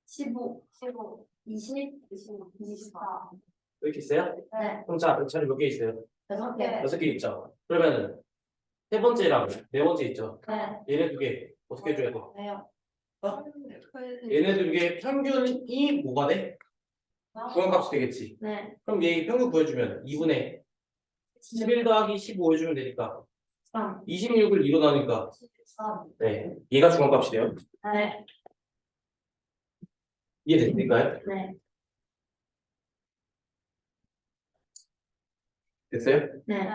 15 15 20 24 이렇게 있어요? 네. 그럼 자, 자리 몇 개 있어요? 6개 6개 있죠? 그러면은, 세 번째랑 네 번째 있죠? 네. 얘네 두 개, 어떻게 해줘야 돼? 왜요? 어? 얘네 두 개 평균이 뭐가 돼? 중앙값이 되겠지. 네. 그럼 얘 평균 구해주면 2분의 11 더하기 15 해주면 되니까 3 26을 2로 나누니까 3 네, 얘가 중앙값이 돼요. 네. 이해됐을까요? 네. 됐어요? 네.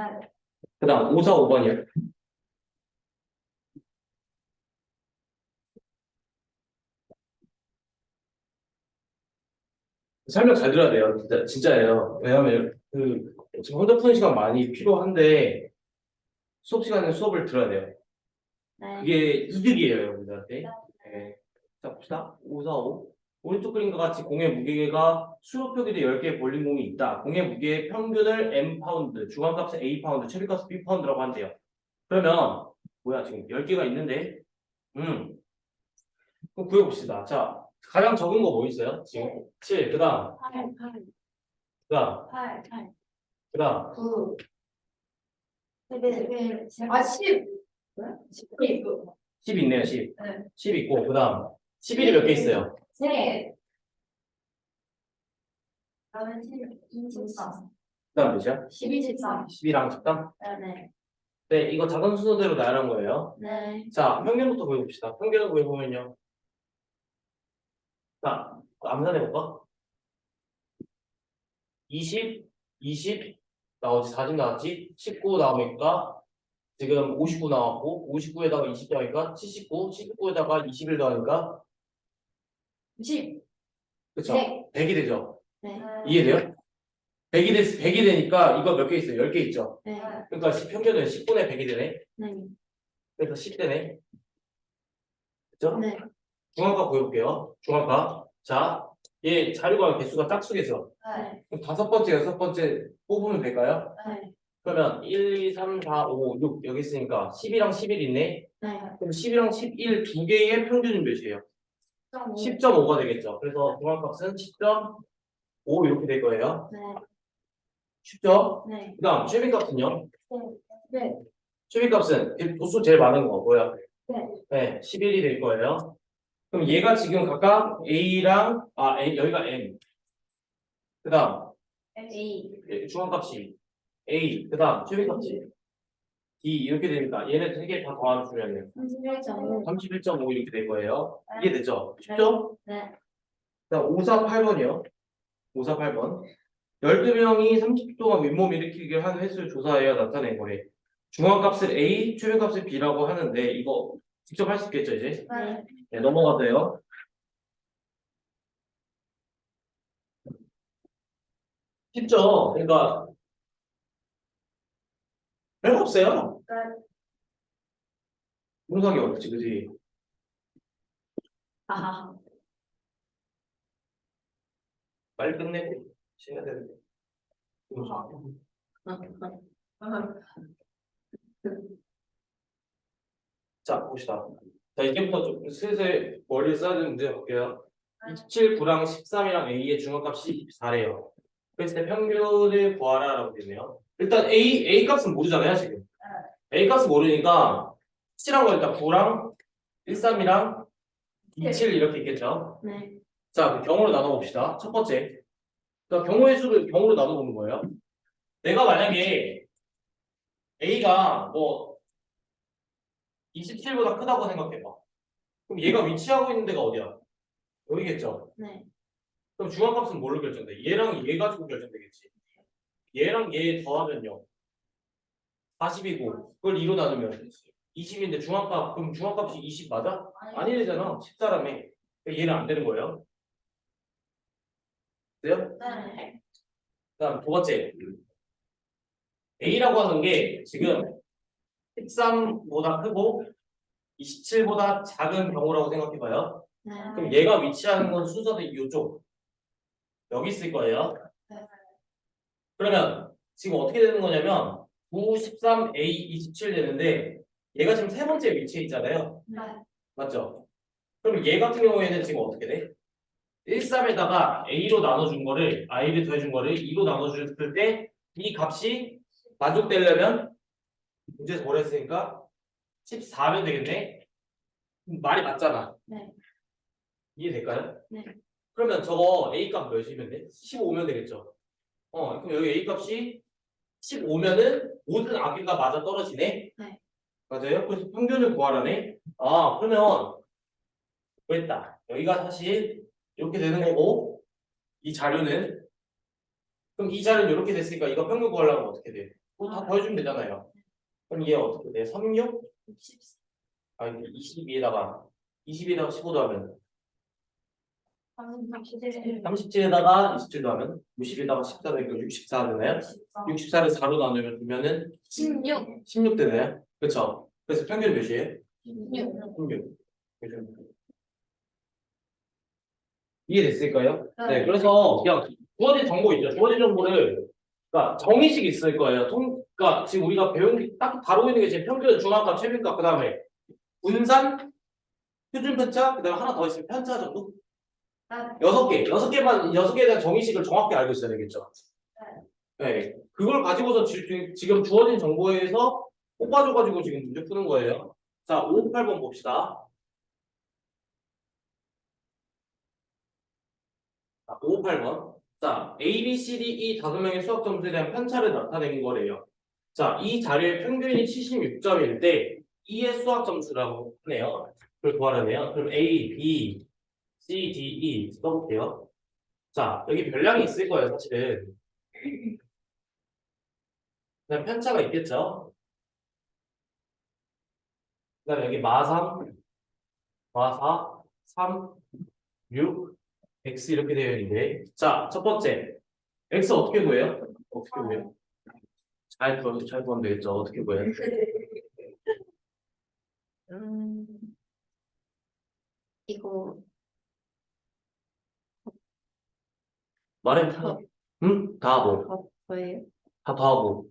그 다음 5, 4, 5번이요. 설명 잘 들어야 돼요. 진짜, 진짜예요. 왜냐면 그 지금 혼자 푸는 시간 많이 필요한데 수업 시간에 수업을 들어야 돼요. 네. 그게 이득이에요, 여러분들한테. 네. 자, 봅시다. 5, 4, 5. 오른쪽 그림과 같이 공의 무게가 수로 표기된 10개의 볼링 공이 있다. 공의 무게의 평균을 M 파운드, 중앙값은 A 파운드, 최비값은 B 파운드라고 한대요. 그러면 뭐야 지금 10개가 있는데 그럼 구해봅시다. 자, 가장 적은 거 뭐 있어요? 지금 7, 그 다음, 8 8 그 다음, 8 8 그 다음 9 11 아 10 10 10 있네요, 10. 네. 10 있고, 그 다음 11이 몇 개 있어요? 3개 그러면 24 그 다음 몇이야? 12 13 10이랑 13? 네. 네, 이거 작은 순서대로 나열한 거예요. 네. 자, 평균부터 구해봅시다. 평균을 구해보면요. 자, 암산해볼까? 20, 20 나오지, 40 나왔지? 19 나오니까 지금 59 나왔고, 59에다가 20 더하니까 79, 79에다가 21 더하니까 90 그쵸? 네. 100이 되죠? 네. 이해돼요? 100이 되니까 이거 몇 개 있어요? 10개 있죠? 네. 그러니까 평균은 10분의 100이 되네? 네. 그래서 10되네? 그쵸? 네. 중앙값 보여볼게요. 중앙값. 자, 얘 자료가 개수가 짝수겠죠? 네. 그럼 5번째, 6번째 뽑으면 될까요? 네. 그러면 1, 2, 3, 4, 5, 6 여기 있으니까 10이랑 11 있네. 네. 그럼 10이랑 11 두 개의 평균은 몇이에요? 10.5. 10.5가 되겠죠. 그래서 중앙값은 10.5 이렇게 될 거예요. 네. 쉽죠? 네. 그 다음 최빈값은요? 네. 최빈값은 도수 제일 많은 거 뭐야? 네. 네, 11이 될 거예요. 그럼 얘가 지금 각각 A랑 A, 여기가 M. 그 다음 A. 중앙값이 A. 그 다음 최빈값이 D 이렇게 되니까 얘네 세 개 다 더하면 31.5. 31.5 이렇게 될 거예요. 이해되죠? 쉽죠? 네. 그 다음 548번이요. 548번. 12명이 30분 동안 윗몸 일으키기를 한 횟수를 조사하여 나타낸 거래. 중앙값을 A, 최빈값을 B라고 하는데 이거 직접 할 수 있겠죠, 이제? 네. 네, 넘어가세요. 쉽죠? 그러니까 별거 없어요. 네. 분석이 어렵지, 그지? 아하. 빨리 끝내고 시간 되는데. 자, 봅시다. 자, 이제부터 좀 슬슬 머리를 써야 되는 문제 볼게요. 27, 9랑 13이랑 A의 중앙값이 24래요. 그랬을 때 평균을 구하라라고 되네요. 일단 A 값은 모르잖아요, 지금. A 값은 모르니까 7이란 거 일단 9랑 13이랑 27 이렇게 있겠죠. 네. 자, 그 경우로 나눠봅시다. 첫 번째. 그러니까 경우의 수를 경우로 나눠보는 거예요. 내가 만약에 A가 뭐 27보다 크다고 생각해봐. 그럼 얘가 위치하고 있는 데가 어디야? 여기겠죠. 네. 그럼 중앙값은 뭘로 결정돼? 얘랑 얘 가지고 결정되겠지. 얘랑 얘 더하면요. 40이고 그걸 2로 나누면 20인데 중앙값 그럼 중앙값이 20 맞아? 아니 되잖아. 14라며. 얘는 안 되는 거예요. 돼요? 네. 그다음 두 번째. A라고 하는 게 지금 13보다 크고 27보다 작은 경우라고 생각해봐요. 네. 그럼 얘가 위치하는 건 순서는 이쪽 여기 있을 거예요. 네. 그러면 지금 어떻게 되는 거냐면 9, 13, A, 27 되는데 얘가 지금 세 번째 위치에 있잖아요. 네. 맞죠? 그럼 얘 같은 경우에는 지금 어떻게 돼? 1, 3에다가 A로 나눠준 거를 I를 더해준 거를 2로 나눠줬을 때 이 값이 만족되려면 문제에서 뭐라 했으니까 14면 되겠네? 말이 맞잖아. 네. 이해될까요? 네. 그러면 저거 A 값 몇이면 돼? 15면 되겠죠? 그럼 여기 A 값이 15면은 모든 아기가 맞아 떨어지네? 네. 맞아요? 그래서 평균을 구하라네? 아, 그러면 그랬다. 여기가 사실 이렇게 되는 거고 이 자료는 그럼 이 자료는 이렇게 됐으니까 이거 평균 구하려면 어떻게 돼? 그거 다 더해주면 되잖아요. 그럼 얘 어떻게 돼? 36? 60. 아니 22에다가 22에다가 15 더하면 37에다가 27 더하면 60에다가 14 더하니까 64 되나요? 64를 4로 나누면 두면은 16. 16 되나요? 그쵸? 그래서 평균 몇이에요? 16. 16. 그죠? 이해됐을까요? 네, 네. 그래서 그냥 주어진 정보 있죠. 주어진 정보를 그러니까 정의식 있을 거예요. 그러니까 지금 우리가 배운 게 딱 다루고 있는 게 지금 평균, 중앙값, 최빈값, 그다음에 분산, 표준 편차, 그다음에 하나 더 있으면 편차 정도. 여섯 개만 여섯 개에 대한 정의식을 정확히 알고 있어야 되겠죠. 네, 그걸 가지고서 지금 주어진 정보에서 뽑아줘가지고 지금 문제 푸는 거예요. 자, 558번 봅시다. 558번. 자, A, B, C, D, E 다섯 명의 수학 점수에 대한 편차를 나타낸 거래요. 자, 이 자료의 평균이 76점일 때 E의 수학 점수라고 하네요. 그걸 구하라네요. 그럼 A, B, C, D, E 써볼게요. 자, 여기 별량이 있을 거예요, 사실은. 그다음 편차가 있겠죠. 그다음에 여기 마삼, 마사, 3, 6, X 이렇게 되어 있는데. 자, 첫 번째. X 어떻게 구해요? 어떻게 구해요? 잘 구하면 되겠죠. 어떻게 구해요? 음, 이거 말해. 응? 다 하고. 뭐예요? 다 더하고.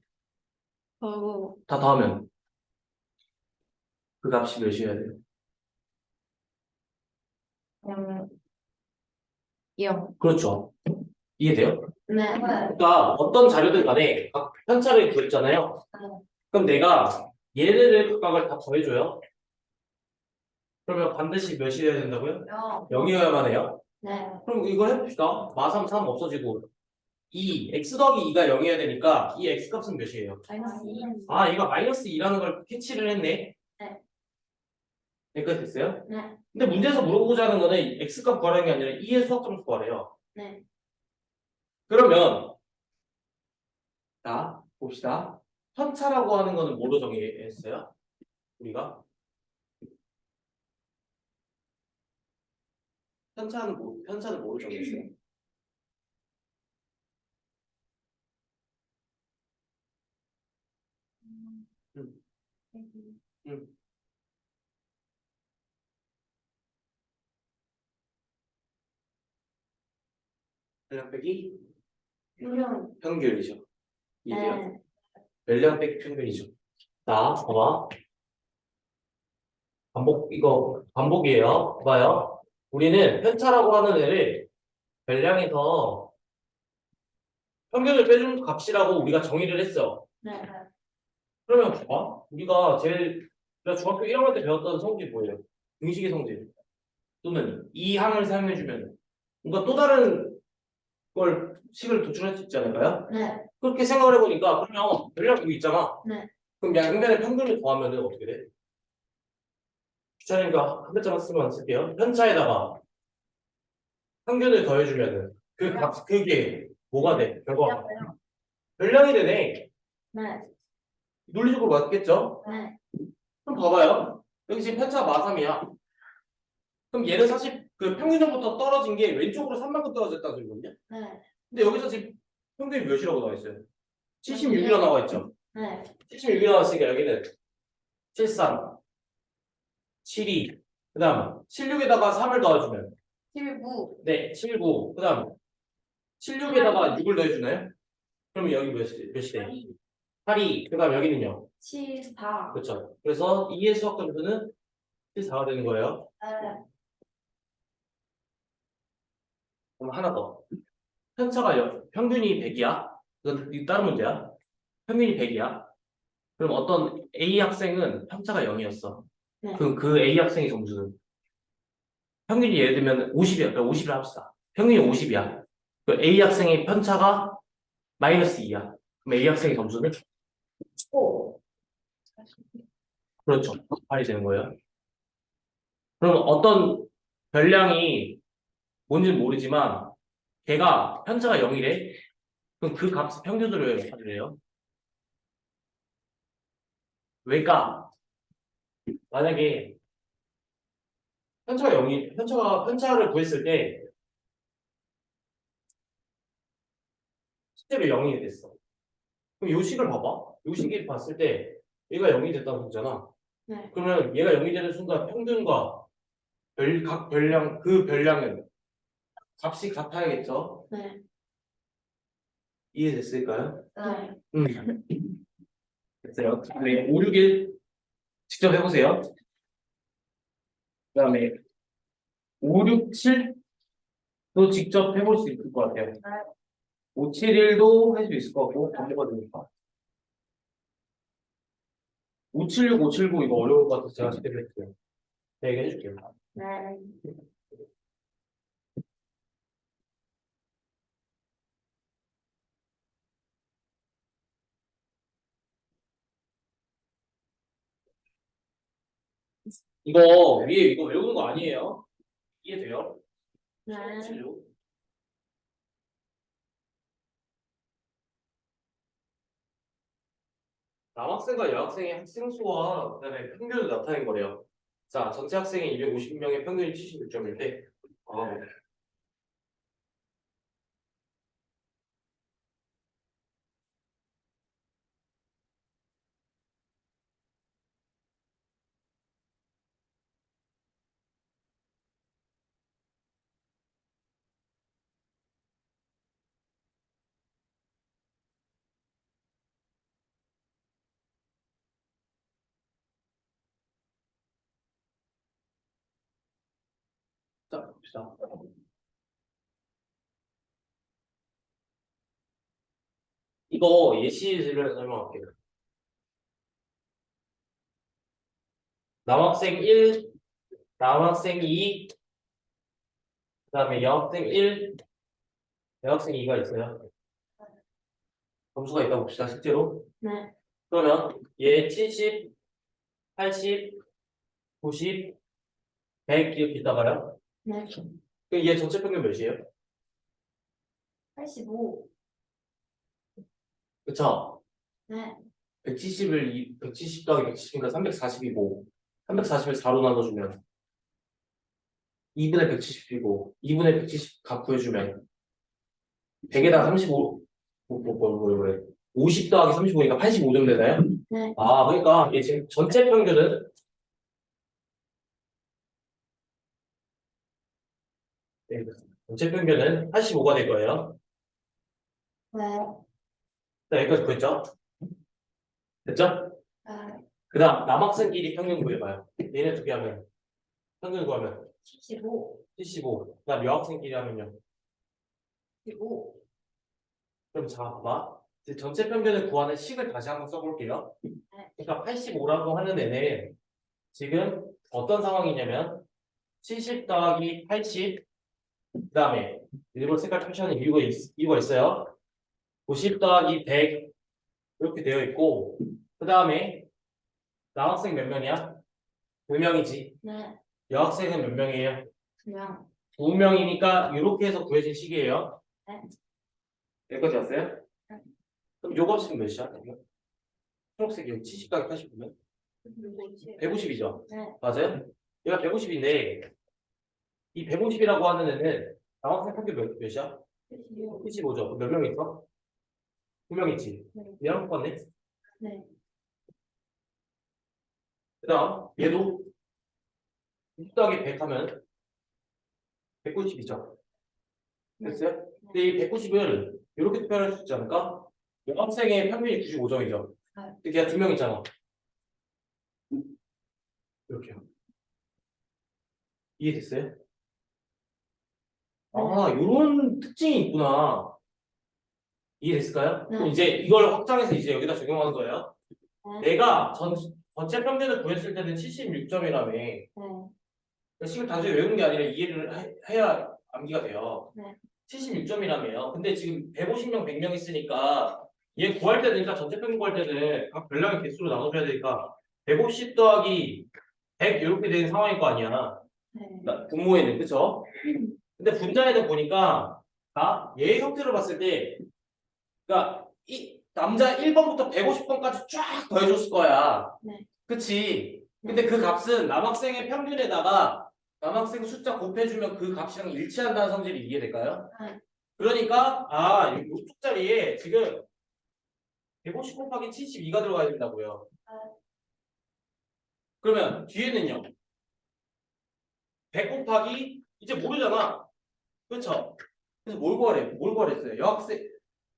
다 더하면 그 값이 몇이어야 돼요? 음, 0. 그렇죠. 이해돼요? 네. 그러니까 어떤 자료들 간에 각 편차를 구했잖아요. 그럼 내가 얘네들 각을 다 더해줘요. 그러면 반드시 몇이어야 된다고요? 0이어야만 해요. 네. 그럼 이걸 해봅시다. 마삼 3 없어지고 2, x 더하기 2가 0이어야 되니까 이 x 값은 몇이에요? 마이너스 2. 아, 얘가 마이너스 2라는 걸 캐치를 했네. 네. 여기까지 됐어요? 네. 근데 문제에서 물어보고자 하는 거는 x 값 구하라는 게 아니라 2의 수학점수 구하래요. 네. 그러면 자, 봅시다. 편차라고 하는 거는 뭐로 정의했어요? 우리가? 편차는 뭐로 정의했어요? 음, 음. 별량 빼기 분명. 평균이죠. 이해돼요? 네. 별량 빼기 평균이죠. 자, 봐봐. 이거 반복이에요. 봐봐요. 우리는 편차라고 하는 애를 별량에서 평균을 빼준 값이라고 우리가 정의를 했어. 네. 그러면 봐봐. 우리가 중학교 1학년 때 배웠던 성질이 뭐예요? 등식의 성질. 또는 이 항을 사용해주면 뭔가 또 다른 걸 식을 도출할 수 있지 않을까요? 네. 그렇게 생각을 해보니까 그러면 별량 여기 있잖아. 네. 그럼 양면의 평균을 더하면 어떻게 돼? 귀찮으니까 한 글자만 쓰면 쓸게요. 편차에다가 평균을 더해주면은 그게 뭐가 돼? 결과가 별량이 되네. 네. 논리적으로 맞겠죠? 네. 그럼 봐봐요. 여기 지금 편차 마삼이야. 그럼 얘는 사실 그 평균점부터 떨어진 게 왼쪽으로 3만큼 떨어졌다는 소리거든요. 네. 근데 여기서 지금 평균이 몇이라고 나와 있어요? 76이라고 나와 있죠. 네. 76이 나왔으니까 여기는 73, 72, 그 다음 76에다가 3을 더해주면 19. 네, 79, 그 다음 76에다가 6을 더해주나요? 그러면 여기 몇이 돼? 8이, 그 다음 여기는요? 7, 4. 그렇죠. 그래서 2의 수학 점수는 4가 되는 거예요. 네. 그럼 하나 더. 평균이 100이야. 이건 다른 문제야. 평균이 100이야. 그럼 어떤 A 학생은 편차가 0이었어. 네. 그럼 그 A 학생의 점수는 평균이 예를 들면 50이야. 그러니까 50을 합시다. 평균이 50이야. 그 A 학생의 편차가 마이너스 2야. 그럼 A 학생의 점수는 5. 그렇죠. 8이 되는 거예요. 그럼 어떤 별량이 뭔지는 모르지만 걔가 편차가 0이래. 그럼 그 값 평균으로 찾으래요. 왜까? 만약에 편차를 구했을 때 실제로 0이 됐어. 그럼 요 식을 봐봐. 요 식을 봤을 때 얘가 0이 됐다는 거잖아. 네. 그러면 얘가 0이 되는 순간 평균과 각 별량, 그 별량은 값이 같아야겠죠? 네. 이해됐을까요? 네. 됐어요. 네, 5, 6일 직접 해보세요. 그 다음에 5, 6, 7도 직접 해볼 수 있을 것 같아요. 5, 7, 1도 할 수 있을 것 같고, 반대거든요. 576, 579 이거 어려울 것 같아서 제가 직접 해줄게요. 네, 얘기해 줄게요. 네. 이거 위에 이거 외우는 거 아니에요? 이해돼요? 네. 576. 남학생과 여학생의 학생 수와 그다음에 평균을 나타낸 거래요. 자, 전체 학생이 250명의 평균이 76점일 때, 자, 봅시다. 이거 예시를 설명할게요. 남학생 1, 남학생 2, 그다음에 여학생 1, 여학생 2가 있어요. 점수가 있다고 봅시다, 실제로. 네. 그러면 얘 70, 80, 90, 100 이렇게 있다가요. 네. 그럼 얘 전체 평균 몇이에요? 85. 그쵸? 네. 170 더하기 170이니까 340이고 340을 4로 나눠주면 2분의 170이고 2분의 170 각 구해주면 100에다가 35 50 더하기 35니까 85점 되나요? 네. 아 그러니까 얘 지금 전체 평균은 네, 전체 평균은 85가 될 거예요. 네. 자 여기까지 구했죠? 됐죠? 네. 그 다음 남학생끼리 평균 구해봐요. 얘네 두 개 하면 평균 구하면 75. 75. 그 다음 여학생끼리 하면요. 15. 그럼 자, 봐봐. 이제 전체 평균을 구하는 식을 다시 한번 써볼게요. 그러니까 85라고 하는 애는 지금 어떤 상황이냐면 70 더하기 80, 그 다음에 일부러 색깔 표시하는 이유가 있어요. 90 더하기 100 이렇게 되어 있고, 그 다음에 남학생 몇 명이야? 2명이지. 네. 여학생은 몇 명이에요? 2명. 2명이니까 이렇게 해서 구해진 식이에요. 네. 여기까지 왔어요? 네. 그럼 요거 합치면 몇이야? 초록색이 70 더하기 80이면 150이죠. 네. 맞아요? 얘가 150인데 이 150이라고 하는 애는 남학생 평균 몇이야? 75. 75죠. 몇 명 있어? 2명 있지. 네. 얘랑 똑같네. 네. 그다음 얘도 60 더하기 100 하면 190이죠. 됐어요? 근데 이 190을 이렇게 표현할 수 있지 않을까? 여학생의 평균이 95점이죠. 근데 걔가 2명 있잖아. 이렇게요. 이해됐어요? 아, 요런 특징이 있구나. 이해됐을까요? 네. 그럼 이제 이걸 확장해서 이제 여기다 적용하는 거예요. 네. 내가 전체 평균을 구했을 때는 76점이라며. 네. 식을 단순히 외우는 게 아니라 해야 암기가 돼요. 네. 76점이라며요. 근데 지금 150명, 100명 있으니까 얘 구할 때는 일단 전체 평균 구할 때는 각 별량의 개수로 나눠줘야 되니까 150 더하기 100 이렇게 되는 상황일 거 아니야. 네. 분모에는 그쵸? 근데 분자에는 보니까 얘 형태로 봤을 때 그러니까 이 남자 1번부터 150번까지 쫙 더해줬을 거야. 네. 그치? 근데 그 값은 남학생의 평균에다가 남학생 숫자 곱해주면 그 값이랑 일치한다는 성질이 이해될까요? 네. 그러니까 이 쪽자리에 지금 150 곱하기 72가 들어가야 된다고요. 그러면 뒤에는요. 100 곱하기 이제 모르잖아. 그렇죠? 그래서 뭘 구하랬어요?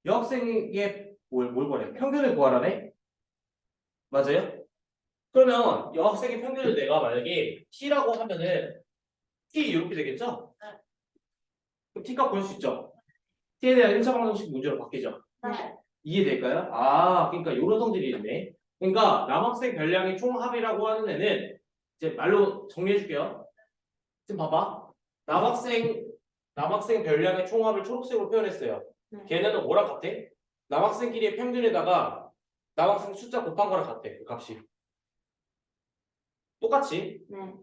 여학생의 뭘 구하래? 평균을 구하라네? 맞아요? 그러면 여학생의 평균을 내가 만약에 t라고 하면은 t 이렇게 되겠죠? 그럼 t값 구할 수 있죠? t에 대한 1차 방정식 문제로 바뀌죠? 네. 이해될까요? 그러니까 이런 성질이 있네. 그러니까 남학생 별량의 총합이라고 하는 애는 이제 말로 정리해줄게요. 지금 봐봐. 남학생 별량의 총합을 초록색으로 표현했어요. 네. 걔네는 뭐랑 같아? 남학생끼리의 평균에다가 남학생 숫자 곱한 거랑 같아. 그 값이. 똑같이. 네.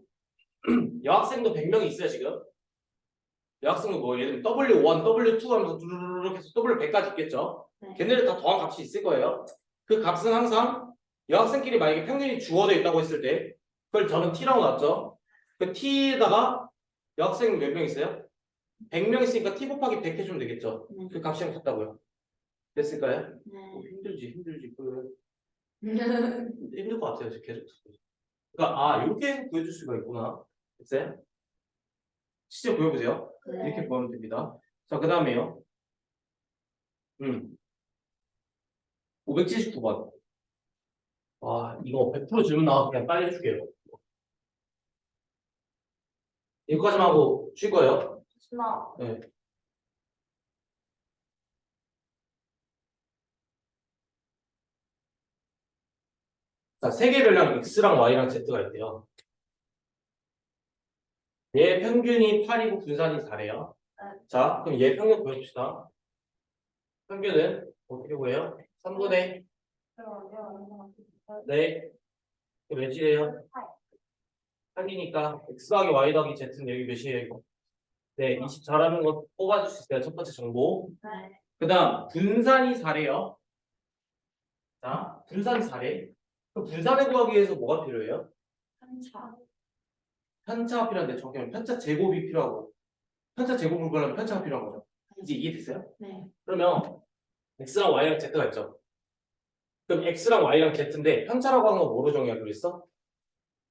여학생도 100명이 있어요, 지금. 여학생도 뭐 예를 들면 W1, W2 하면서 뚜루루룩 해서 W100까지 있겠죠. 네. 걔네들 다 더한 값이 있을 거예요. 그 값은 항상 여학생끼리 만약에 평균이 주어져 있다고 했을 때 그걸 저는 T라고 놨죠. 그 T에다가 여학생 몇 명 있어요? 100명 있으니까 T 곱하기 100 해주면 되겠죠. 네. 그 값이랑 같다고요. 됐을까요? 네. 힘들지. 힘들 것 같아요. 계속. 그러니까 이렇게 해서 구해줄 수가 있구나. 됐어요? 실제 보여보세요. 네. 이렇게 구하면 됩니다. 자, 그 다음에요. 579번. 이거 100% 질문 나와서 그냥 빨리 해줄게요. 여기까지만 하고 쉴 거예요. 나 네. 자, 세 개별량 x랑 y랑 z가 있대요. 얘 평균이 8이고 분산이 4래요. 네. 자, 그럼 얘 평균 구해봅시다. 평균은 어떻게 구해요? 3분의 그러면 네. 몇이래요? 8이니까 x 더하기 y 더하기 z는 여기 몇이에요? 이거? 네, 24라는 거 뽑아줄 수 있어요. 첫 번째 정보. 네. 그 다음 분산이 4래요. 자, 분산이 4래. 그럼 분산을 구하기 위해서 뭐가 필요해요? 한차 편차가 필요한데 정확히 편차 제곱이 필요하고 편차 제곱을 구하려면 편차가 필요한 거죠. 이제 이해됐어요? 네. 그러면 x랑 y랑 z가 있죠. 그럼 x랑 y랑 z인데 편차라고 하는 건 뭐로 정의하기로 했어?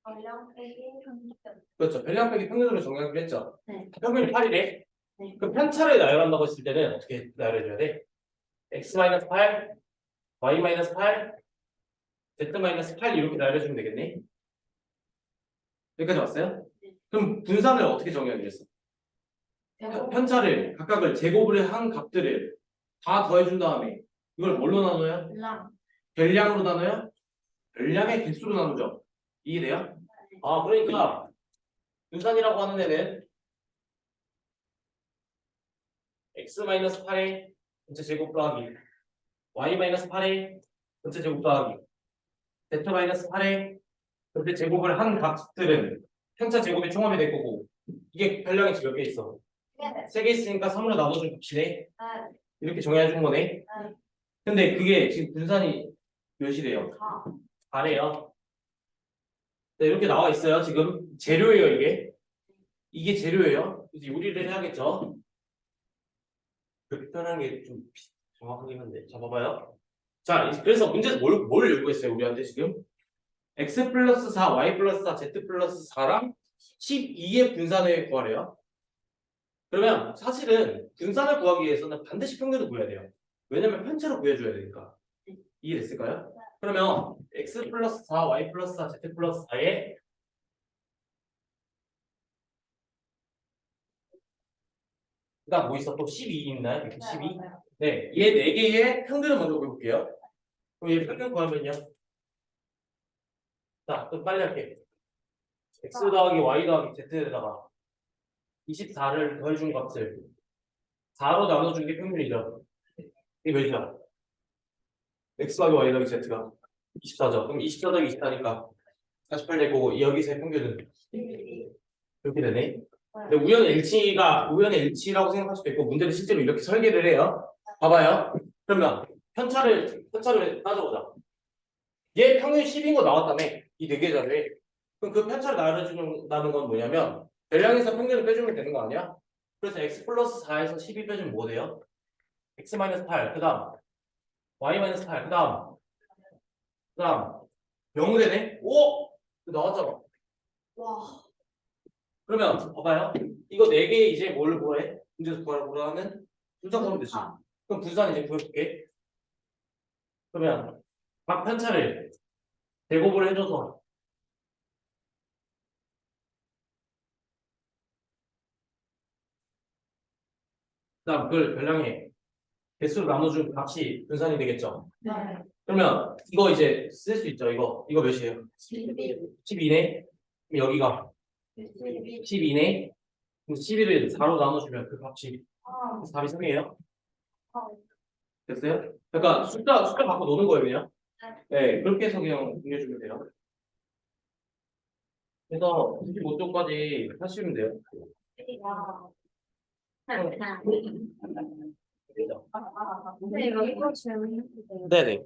전량 빼기 평균 그렇죠. 별량 빼기 평균으로 정의하기로 했죠. 네. 평균이 8이래. 네. 그럼 편차를 나열한다고 했을 때는 어떻게 나열해줘야 돼? x-8, y-8, z-8 이렇게 나열해주면 되겠네. 여기까지 왔어요? 네. 그럼 분산을 어떻게 정의하기로 했어? 편차를 각각을 제곱을 한 값들을 다 더해준 다음에 이걸 뭘로 나눠요? 전량 별량으로 나눠요? 별량의 개수로 나누죠. 이해돼요? 아 그러니까 분산이라고 하는 애는 x-8의 전체 제곱 더하기 y-8의 전체 제곱 더하기 z-8의 전체 제곱을 한 값들은 편차 제곱의 총합이 될 거고 이게 별량이 지금 몇 개 있어? 네. 3개 있으니까 3으로 나눠준 값이네. 네. 이렇게 정해준 거네. 네. 근데 그게 지금 분산이 몇이래요? 4래요. 네, 이렇게 나와 있어요. 지금 재료예요, 이게. 이게 재료예요. 이제 요리를 해야겠죠. 그렇게 표현하는 게 좀 정확하긴 한데. 자, 봐봐요. 자, 그래서 문제에서 뭘 요구했어요, 우리한테 지금? x 플러스 4, y 플러스 4, z 플러스 4랑 12의 분산을 구하래요. 그러면 사실은 분산을 구하기 위해서는 반드시 평균을 구해야 돼요. 왜냐면 편차로 구해줘야 되니까. 이해됐을까요? 그러면 x 플러스 4, y 플러스 4, z 플러스 4에 그다음 뭐 있어? 또 12 있나요? 12? 네, 얘 4개의 평균을 먼저 구해볼게요. 그럼 얘 평균 구하면요. 자, 또 빨리 할게. x 더하기 y 더하기 z에다가 24를 더해준 값을 4로 나눠준 게 평균이죠. 이게 몇이야? x 더하기 y 더하기 z가 24죠. 그럼 24 더하기 24니까 48 될 거고 여기서의 평균은 이렇게 되네. 근데 우연의 일치라고 생각할 수도 있고 문제는 실제로 이렇게 설계를 해요. 봐봐요. 그러면 편차를 따져보자. 얘 평균 10인 거 나왔다며 이 4개 자료에. 그럼 그 편차를 나눠준다는 건 뭐냐면 별량에서 평균을 빼주면 되는 거 아니야? 그래서 x 플러스 4에서 12 빼주면 뭐 돼요? x 마이너스 8 그다음 y 마이너스 8 그다음 0 되네? 오! 나왔잖아. 와. 그러면 봐봐요. 이거 4개 이제 뭘 구해? 문제에서 구하는 분산하면 되지. 그럼 분산 이제 구해볼게. 그러면 각 편차를 제곱을 해줘서 그다음 그걸 별량의 개수로 나눠준 값이 분산이 되겠죠. 네. 그러면 이거 이제 쓸 수 있죠. 이거 몇이에요? 12네. 그럼 여기가 12네. 그럼 12를 4로 나눠주면 그 값이 답이 3이에요. 됐어요? 그러니까 숫자 갖고 노는 거예요, 그냥. 네, 그렇게 해서 그냥 공유해주면 돼요. 그래서 95쪽까지 하시면 돼요. 네, 이거 질문 해도 돼요? 네네.